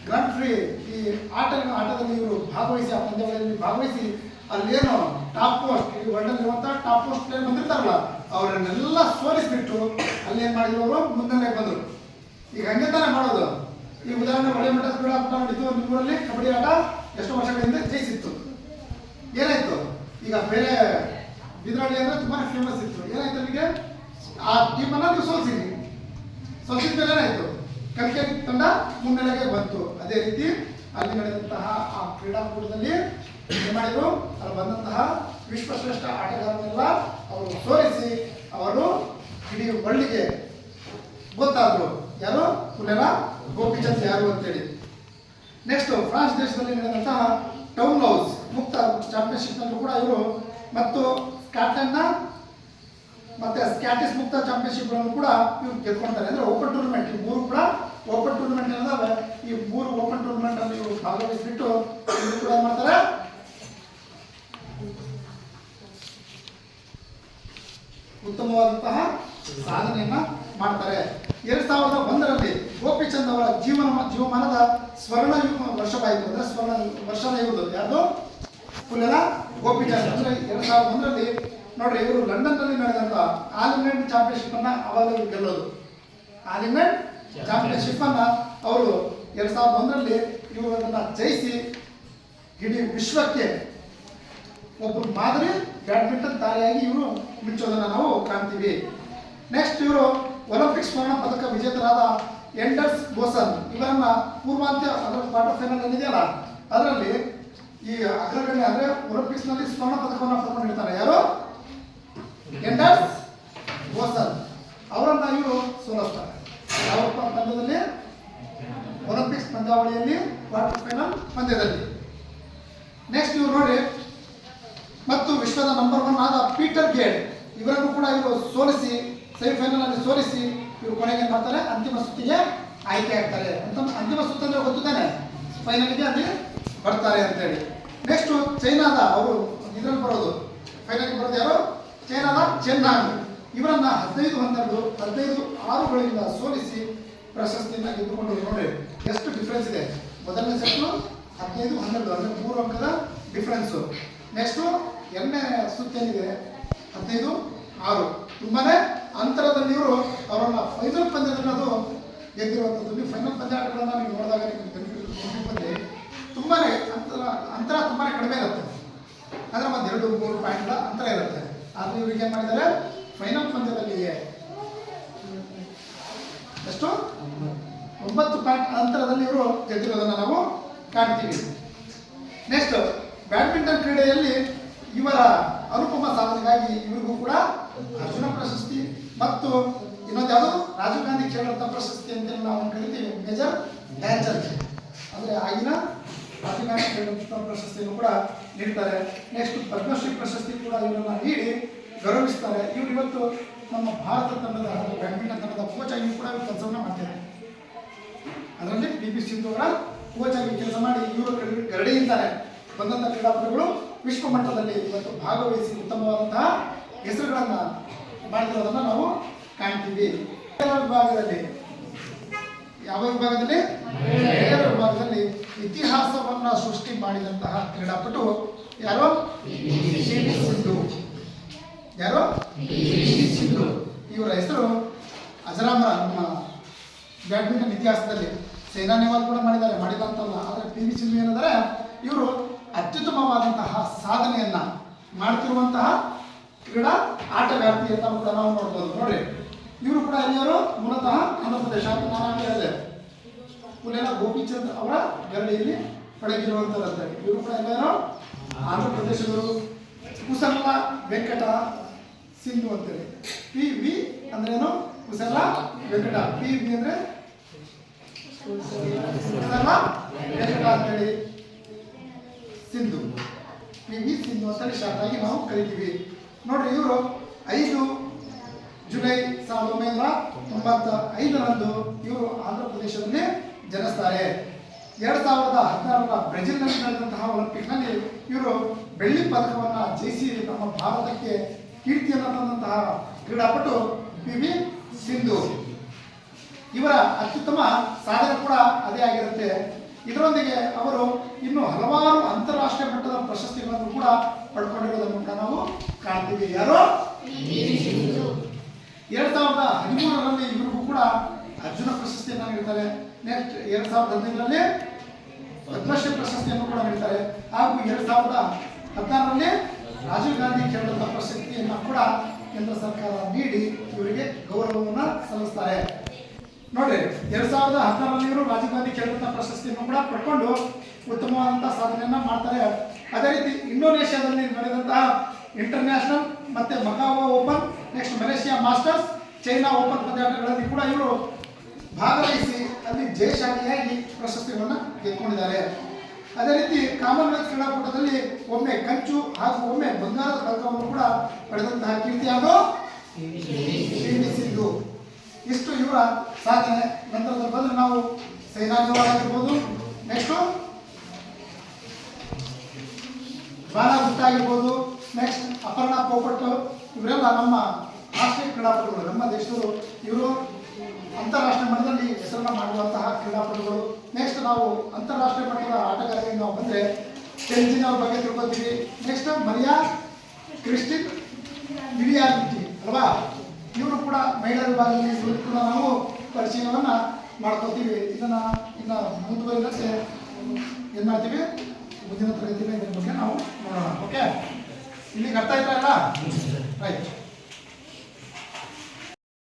[SPEAKER 1] ಗ್ರಾಂಡ್ ಪ್ರಿ, ಈ ಆಟದಲ್ಲಿ ಇವರು ಭಾಗವಹಿಸಿ, ಆ ಪಂದ್ಯಾವಳಿಯಲ್ಲಿ ಭಾಗವಹಿಸಿ ಅಲ್ಲೇನು ಟಾಪ್ ಪೋಸ್ಟ್, ಈ ವರ್ಲ್ಡ್ ಇರುವಂತಹ ಟಾಪ್ ಪೋಸ್ಟ್ ಪ್ಲೇಯರ್ ಬಂದಿರ್ತಾರಲ್ಲ, ಅವರನ್ನೆಲ್ಲ ಸೋಲಿಸ್ಬಿಟ್ಟು ಅಲ್ಲಿ ಏನು ಮಾಡಿದ್ರು, ಅವರು ಮುಂದೆ ಬಂದರು. ಈಗ ಹಂಗೆ ತಾನೇ ಮಾಡೋದು. ಈ ಉದಾಹರಣೆ ಒಳ್ಳೆ ಮಟ್ಟದ ಕ್ರೀಡಾಪಟ ನಡೀತು ನಿಮ್ಮೂರಲ್ಲಿ ಕಬಡ್ಡಿ ಆಟ ಎಷ್ಟು ವರ್ಷಗಳಿಂದ ಜಯಿಸಿತ್ತು. ಏನಾಯ್ತು, ಈಗ ಬೇರೆ ಬಿದ್ರಳ್ಳಿ ಅಂದ್ರೆ ತುಂಬಾ ಫೇಮಸ್ ಇತ್ತು. ಏನಾಯ್ತು ನಿಮಗೆ, ಆ ಟೀಮನ್ನ ನೀವು ಸೋಲಿಸಿದ ಮೇಲೆ ಏನಾಯ್ತು, ಕಲಿಕೆ ತಂಡ ಮುನ್ನೆಲೆಗೆ ಬಂತು. ಅದೇ ರೀತಿ ಅಲ್ಲಿ ನಡೆದಂತಹ ಆ ಕ್ರೀಡಾಕೂಟದಲ್ಲಿ ಏನು ಮಾಡಿದ್ರು, ಅಲ್ಲಿ ಬಂದಂತಹ ವಿಶ್ವಶ್ರೇಷ್ಠ ಆಟಗಾರರನ್ನೆಲ್ಲ ಅವರು ಸೋಲಿಸಿ ಅವರು ಇಡೀ ವರ್ಲ್ಡ್ಗೆ ಗೊತ್ತಾದ್ರು ಯಾರು, ಪುಲೆಲ ಗೋಪಿಚಂದ್ ಯಾರು ಅಂತೇಳಿ. ನೆಕ್ಸ್ಟ್ ಫ್ರಾನ್ಸ್ ದೇಶದಲ್ಲಿ ನಡೆದಂತಹ ಟೌನ್ ಹೌಸ್ ಮುಕ್ತ ಚಾಂಪಿಯನ್ಶಿಪ್ ನಲ್ಲೂ ಕೂಡ ಇವರು ಮತ್ತು ಸ್ಕಾಟ್ಲೆಂಡ್ನ ಮತ್ತೆ ಸ್ಕ್ಯಾಟಿಸ್ ಮುಕ್ತ ಚಾಂಪಿಯನ್ಶಿಪ್ ಗಳನ್ನು ಕೂಡ ಇವ್ರು ಗೆದ್ಕೊಳ್ತಾರೆ. ಅಂದ್ರೆ ಓಪನ್ ಟೂರ್ನಮೆಂಟ್, ಈ ಮೂರು ಕೂಡ ಓಪನ್ ಟೂರ್ನಮೆಂಟ್ ಅನ್ನೋದಾವೆ. ಈ ಮೂರು ಓಪನ್ ಟೂರ್ನಮೆಂಟ್ ಅಲ್ಲಿ ಇವರು ಭಾಗವಹಿಸಿಬಿಟ್ಟು ಇವರು ಕೂಡ ಏನ್ ಮಾಡ್ತಾರೆ, ಉತ್ತಮವಾದಂತಹ ಸಾಧನೆಯನ್ನ ಮಾಡ್ತಾರೆ. 2001ರಲ್ಲಿ ಗೋಪಿಚಂದ್ ಅವರ ಜೀವಮಾನದ ಸ್ವರ್ಣ ವರ್ಷವಾಯಿತು. ಅಂದ್ರೆ ಸ್ವರ್ಣ ವರ್ಷದ ಇರುವುದು ಯಾವುದು, ಪುಲೆಲ ಗೋಪಿಚಂದ್. ಅಂದ್ರೆ 2001ರಲ್ಲಿ ನೋಡ್ರಿ, ಇವರು ಲಂಡನ್ ನಲ್ಲಿ ನಡೆದಂತ ಆಲ್ ಇಂಗ್ಲೆಂಡ್ ಚಾಂಪಿಯನ್ಶಿಪ್ ಅನ್ನ ಅವಾಗ ಗೆಲ್ಲೋದು. ಆಲ್ ಇಂಗ್ಲೆಂಡ್ ಚಾಂಪಿಯನ್ಶಿಪ್ ಅನ್ನ ಅವರು 2001ರಲ್ಲಿ ಇವರು ಅದನ್ನ ಜಯಿಸಿ ಇಡೀ ವಿಶ್ವಕ್ಕೆ ಒಬ್ಬರು ಮಾದರಿ ಬ್ಯಾಡ್ಮಿಂಟನ್ ತಾರೆಯಾಗಿ ಇವರು ಮಿಂಚೋದನ್ನ ನಾವು ಕಾಣ್ತೀವಿ. ನೆಕ್ಸ್ಟ್ ಇವರು ಒಲಿಂಪಿಕ್ ಸ್ವರ್ಣ ಪದಕ ವಿಜೇತರಾದ ಎಂಡರ್ಸ್ ಬೋಸನ್ ಇವರನ್ನ ಪೂರ್ವಾಂತ್ಯ ಅದರ ಕ್ವಾರ್ಟರ್ ಫೈನಲ್ ಏನಿದೆಯಲ್ಲ ಅದರಲ್ಲಿ ಈ ಅಗ್ರಗಣ್ಯ ಅಂದ್ರೆ ಒಲಿಂಪಿಕ್ಸ್ ನಲ್ಲಿ ಸ್ವರ್ಣ ಪದಕವನ್ನು ಪಡ್ಕೊಂಡಿರ್ತಾರೆ. ಯಾರು, ಎಂಡರ್ಸ್ ಬೋಸನ್. ಅವರನ್ನ ಇವರು ಸೋಲಿಸ್ತಾರೆ. ಯಾವ ಪಂದ್ಯದಲ್ಲಿ, ಒಲಿಂಪಿಕ್ಸ್ ಪಂದ್ಯಾವಳಿಯಲ್ಲಿ ಕ್ವಾರ್ಟರ್ ಫೈನಲ್ ಪಂದ್ಯದಲ್ಲಿ. ನೆಕ್ಸ್ಟ್ ಇವರು ನೋಡಿ, ಮತ್ತು ವಿಶ್ವದ ನಂಬರ್ 1 ಆದ ಪೀಟರ್ ಗೇಡ್ ಇವರನ್ನು ಕೂಡ ಇವರು ಸೋಲಿಸಿ ಸೆಮಿಫೈನಲ್ ಅಲ್ಲಿ ಸೋಲಿಸಿ ಇವರು ಕೊನೆಗೆ ಏನ್ ಮಾಡ್ತಾರೆ, ಅಂತಿಮ ಸುತ್ತಿಗೆ ಆಯ್ಕೆ ಆಗ್ತಾರೆ. ಅಂತಿಮ ಸುತ್ತು ಅಂದ್ರೆ ಗೊತ್ತಾನೆ, ಫೈನಲ್ಗೆ ಅಲ್ಲಿ ಬರ್ತಾರೆ ಅಂತೇಳಿ. ನೆಕ್ಸ್ಟ್ ಚೈನಾದ ಅವರು ಇದರಲ್ಲಿ ಬರೋದು, ಫೈನಲ್ಗೆ ಬರೋದು ಯಾರು, ಚೈನಾದ ಚೆನ್ನಾಂಗ್ ಇವರನ್ನ 15-6ಗಳಿಂದ ಸೋಲಿಸಿ ಪ್ರಶಸ್ತಿಯನ್ನ ಗೆದ್ದುಕೊಂಡು. ನೋಡಿ ಎಷ್ಟು ಡಿಫ್ರೆನ್ಸ್ ಇದೆ. ಮೊದಲನೇ ಸೆಟ್ಟು 15-12 ಅಂದ್ರೆ 3 ಅಂಕದ ಡಿಫ್ರೆನ್ಸು. ನೆಕ್ಸ್ಟು ಎರಡನೇ ಸುತ್ತೇನಿದೆ 15-6, ತುಂಬಾನೇ ಅಂತರದಲ್ಲಿ ಇವರು ಅವರನ್ನ ಫೈನಲ್ ಪಂದ್ಯದಲ್ಲಿ ಅದು ಗೆದ್ದಿರುವಂಥದ್ದು. ನೀವು ಫೈನಲ್ ಪಂದ್ಯಾಟಗಳನ್ನ ನೀವು ನೋಡಿದಾಗ ನಿಮಗೆ ತುಂಬಾನೇ ಅಂತರ ತುಂಬಾನೇ ಕಡಿಮೆ ಇರುತ್ತೆ. ಅಂದ್ರೆ ಒಂದು 2-3 ಪಾಯಿಂಟ್ಗಳ ಅಂತರ ಇರುತ್ತೆ. ಆದ್ರೆ ಇವರಿಗೆ ಏನ್ ಮಾಡಿದ್ದಾರೆ, ಫೈನಲ್ ಪಂದ್ಯದಲ್ಲಿ ಎಷ್ಟು 9 ಪಾಯಿಂಟ್ ಅಂತರದಲ್ಲಿ ಇವರು ಗೆದ್ದಿರೋದನ್ನ ನಾವು ಕಾಣ್ತೀವಿ. ನೆಕ್ಸ್ಟ್ ಬ್ಯಾಡ್ಮಿಂಟನ್ ಕ್ರೀಡೆಯಲ್ಲಿ ಇವರ ಅನುಪಮ ಸಾಧನೆಗಾಗಿ ಇವರಿಗೂ ಕೂಡ ಅರ್ಜುನ ಪ್ರಶಸ್ತಿ ಮತ್ತು ಇನ್ನೊಂದು ಯಾವುದು ರಾಜೀವ್ ಗಾಂಧಿ ಖೇಲ್ ರತ್ನ ಪ್ರಶಸ್ತಿ ಅಂತ ನಾವು ಕರಿತೀವಿ, ಮೇಜರ್ ಧ್ಯಾನ್ ಚಂದ್ ಅಂದ್ರೆ ಆಗಿನ ರಾಜೀವ್ ಗಾಂಧಿ ಖೇಲ್ ರತ್ನ ಪ್ರಶಸ್ತಿಯನ್ನು ಕೂಡ ನೀಡ್ತಾರೆ. ನೆಕ್ಸ್ಟ್ ಪದ್ಮಶ್ರೀ ಪ್ರಶಸ್ತಿ ಕೂಡ ಇವರನ್ನ ನೀಡಿ ಗೌರವಿಸ್ತಾರೆ. ಇವರು ಇವತ್ತು ನಮ್ಮ ಭಾರತ ತಂಡದ ಬ್ಯಾಡ್ಮಿಂಟನ್ ತಂಡದ ಕೋಚ್ ಆಗಿ ಕೂಡ ಕೆಲಸವನ್ನ ಮಾಡ್ತಿದ್ದಾರೆ. ಅದರಲ್ಲಿ ಪಿ ಸಿಂಧು ಅವರ ಕೋಚ್ ಆಗಿ ಕೆಲಸ ಮಾಡಿ ಇವರು ಗರಡಿಯಿಂದಾನೆ ಬಂದಂಥ ಕ್ರೀಡಾಪಟುಗಳು ವಿಶ್ವ ಮಟ್ಟದಲ್ಲಿ ಇವತ್ತು ಭಾಗವಹಿಸಿ ಉತ್ತಮವಾದಂತಹ ಹೆಸರುಗಳನ್ನ ಮಾಡಿರೋದನ್ನ ನಾವು ಕಾಣ್ತೀವಿ. ವಿಭಾಗದಲ್ಲಿ ಯಾವ ವಿಭಾಗದಲ್ಲಿ, ಮಹಿಳೆಯರ ವಿಭಾಗದಲ್ಲಿ ಇತಿಹಾಸವನ್ನ ಸೃಷ್ಟಿ ಮಾಡಿದಂತಹ ಕ್ರೀಡಾಪಟು ಯಾರು, ಸಿಂಧು. ಯಾರು, ಸಿಂಧು. ಇವರ ಹೆಸರು ಅಜರಾಮರ. ನಮ್ಮ ಬ್ಯಾಡ್ಮಿಂಟನ್ ಇತಿಹಾಸದಲ್ಲಿ ಸೈನಾ ನೆಹ್ವಾಲ್ ಕೂಡ ಮಾಡಿದಂತಲ್ಲ. ಆದರೆ PV ಸಿಂಧು ಏನಂದರೆ ಇವರು ಅತ್ಯುತ್ತಮವಾದಂತಹ ಸಾಧನೆಯನ್ನ ಮಾಡ್ತಿರುವಂತಹ ಕ್ರೀಡಾ ಆಟಗಾರ್ತಿ ಅಂತ ಕೂಡ ನಾವು ನೋಡ್ಬೋದು. ನೋಡ್ರಿ, ಇವರು ಕೂಡ ಎಲ್ಲಿಯವರು, ಮೂಲತಃ ಆಂಧ್ರ ಪ್ರದೇಶ ಅಂತ ನಾನು ಹೇಳಿದೆ. ಪುಲೆಲ ಗೋಪಿಚಂದ್ ಅವರ ಗರಡಿಯಲ್ಲಿ ಪಡೆದಿರುವಂತರಂತೆ. ಇವರು ಕೂಡ ಎಲ್ಲರೂ ಆಂಧ್ರ ಪ್ರದೇಶದವರು. ಕುಸಲ ವೆಂಕಟ ಸಿಂಧು ಅಂತೇಳಿ. PV ಅಂದ್ರೆ ಏನು, ಕುಸಲ ವೆಂಕಟ. PV ಅಂದ್ರೆ ಕುಸಲ ವೆಂಕಟ ಅಂತೇಳಿ ಸಿಂಧು. PV ಸಿಂಧು ಅಂತೇಳಿ ಶಾರ್ಟ್ ಆಗಿ ನಾವು ಕರಿತೀವಿ. ನೋಡ್ರಿ, ಇವರು 5 ಜುಲೈ 1995ರಂದು ಇವರು ಆಂಧ್ರ ಪ್ರದೇಶದಲ್ಲಿ ಜನಿಸ್ತಾರೆ. 2016ರ ಬ್ರೆಜಿಲ್ನಲ್ಲಿ ನಡೆದಂತಹ ಒಲಿಂಪಿಕ್ನಲ್ಲಿ ಇವರು ಬೆಳ್ಳಿ ಪದಕವನ್ನು ಜಯಿಸಿ ನಮ್ಮ ಭಾರತಕ್ಕೆ ಕೀರ್ತಿಯನ್ನು ತಂದಂತಹ ಕ್ರೀಡಾಪಟು PV ಸಿಂಧು. ಇವರ ಅತ್ಯುತ್ತಮ ಸಾಧನೆ ಕೂಡ ಅದೇ ಆಗಿರುತ್ತೆ. ಇದರೊಂದಿಗೆ ಅವರು ಇನ್ನು ಹಲವಾರು ಅಂತಾರಾಷ್ಟ್ರೀಯ ಮಟ್ಟದ ಪ್ರಶಸ್ತಿಗಳನ್ನು ಕೂಡ ಪಡ್ಕೊಂಡಿರೋದನ್ನು ಕೂಡ ನಾವು ಕಾಣ್ತೀವಿ. ಯಾರು, 2013ರಲ್ಲಿ ಇವರಿಗೂ ಕೂಡ ಅರ್ಜುನ ಪ್ರಶಸ್ತಿಯನ್ನು ನೀಡ್ತಾರೆ. ನೆಕ್ಸ್ಟ್ 2015ರಲ್ಲಿ ಪದ್ಮಶ್ರೀ ಪ್ರಶಸ್ತಿಯನ್ನು ಕೂಡ ನೀಡ್ತಾರೆ. ಹಾಗೂ 2016ರಲ್ಲಿ ರಾಜೀವ್ ಗಾಂಧಿ ಖೇಲ್ ರತ್ನ ಪ್ರಶಸ್ತಿಯನ್ನು ಕೂಡ ಕೇಂದ್ರ ಸರ್ಕಾರ ನೀಡಿ ಇವರಿಗೆ ಗೌರವವನ್ನು ಸಲ್ಲಿಸ್ತಾರೆ. ನೋಡ್ರಿ 2016ರಲ್ಲಿ ಇವರು ರಾಜೀವ್ ಗಾಂಧಿ ಖೇಲ್ ರತ್ನ ಪ್ರಶಸ್ತಿಯನ್ನು ಕೂಡ ಪಡ್ಕೊಂಡು ಉತ್ತಮವಾದಂತಹ ಸಾಧನೆಯನ್ನ ಮಾಡ್ತಾರೆ. ಅದೇ ರೀತಿ ಇಂಡೋನೇಷ್ಯಾದಲ್ಲಿ ನಡೆದಂತಹ ಇಂಟರ್ನ್ಯಾಷನಲ್ ಮತ್ತೆ Macau open, next Malaysia masters, China open ಪಂದ್ಯಾಟಗಳಲ್ಲಿ ಕೂಡ ಇವರು ಭಾಗವಹಿಸಿ ಅಲ್ಲಿ ಜಯಶಾಲಿಯಾಗಿ ಪ್ರಶಸ್ತಿಗಳನ್ನು ಗೆದ್ದುಕೊಂಡಿದ್ದಾರೆ. ಅದೇ ರೀತಿ ಕಾಮನ್ವೆಲ್ತ್ ಕ್ರೀಡಾಕೂಟದಲ್ಲಿ ಒಮ್ಮೆ ಕಂಚು ಹಾಗೂ ಒಮ್ಮೆ ಬಂಗಾರದ ಪದಕವನ್ನು ಕೂಡ ಪಡೆದಂತಹ ಕೀರ್ತಿ ಹಾಗೂ PV ಸಿಂಧು. ಇಷ್ಟು ಇವರ ಸಾಧನೆ. ನಂತರದಲ್ಲಿ ಬಂದ್ರೆ ನಾವು ಸೈನಾ ನೆಹ್ವಾಲ್ ಆಗಿರ್ಬೋದು, ನೆಕ್ಸ್ಟ್ ಬಾಲಾ ಗುಪ್ತಾ ಆಗಿರ್ಬೋದು, ನೆಕ್ಸ್ಟ್ ಅಪರ್ಣಾ ಪೋಪಟ್, ಇವರೆಲ್ಲ ನಮ್ಮ ರಾಷ್ಟ್ರೀಯ ಕ್ರೀಡಾಪಟುಗಳು, ನಮ್ಮ ದೇಶದವರು. ಇವರು ಅಂತಾರಾಷ್ಟ್ರೀಯ ಮಟ್ಟದಲ್ಲಿ ಹೆಸರನ್ನು ಮಾಡುವಂತಹ ಕ್ರೀಡಾಪಟುಗಳು. ನೆಕ್ಸ್ಟ್ ನಾವು ಅಂತಾರಾಷ್ಟ್ರೀಯ ಮಟ್ಟದ ಆಟಗಾರರಿಗೆ ನಾವು ಬಂದರೆ ಟೆನ್ಸಿನ್ ಅವ್ರ ಬಗ್ಗೆ ತಿಳ್ಕೊತೀವಿ. ನೆಕ್ಸ್ಟ್ ಮರಿಯಾ ಕ್ರಿಸ್ಟಿನ್ ವಿಲಿಯಾರ್ಟಿ ಅಲ್ವಾ, ಇವರು ಕೂಡ ಮಹಿಳಾ ವಿಭಾಗದಲ್ಲಿ ಇವರು ಕೂಡ ನಾವು ಪರಿಚಯವನ್ನು ಮಾಡ್ಕೋತೀವಿ. ಇದನ್ನು ಇನ್ನು ಮುಂದುವರಿದಂತೆ ಏನು ಮಾಡ್ತೀವಿ, ಮುಂದಿನ ತರಗತಿಯಲ್ಲಿ ಇದ್ರ ಬಗ್ಗೆ ನಾವು ನೋಡೋಣ. ಓಕೆ, ಇಲ್ಲಿಗೆ ಅರ್ಥ ಆಯ್ತಾ ಎಲ್ಲ? ರೈಟ್.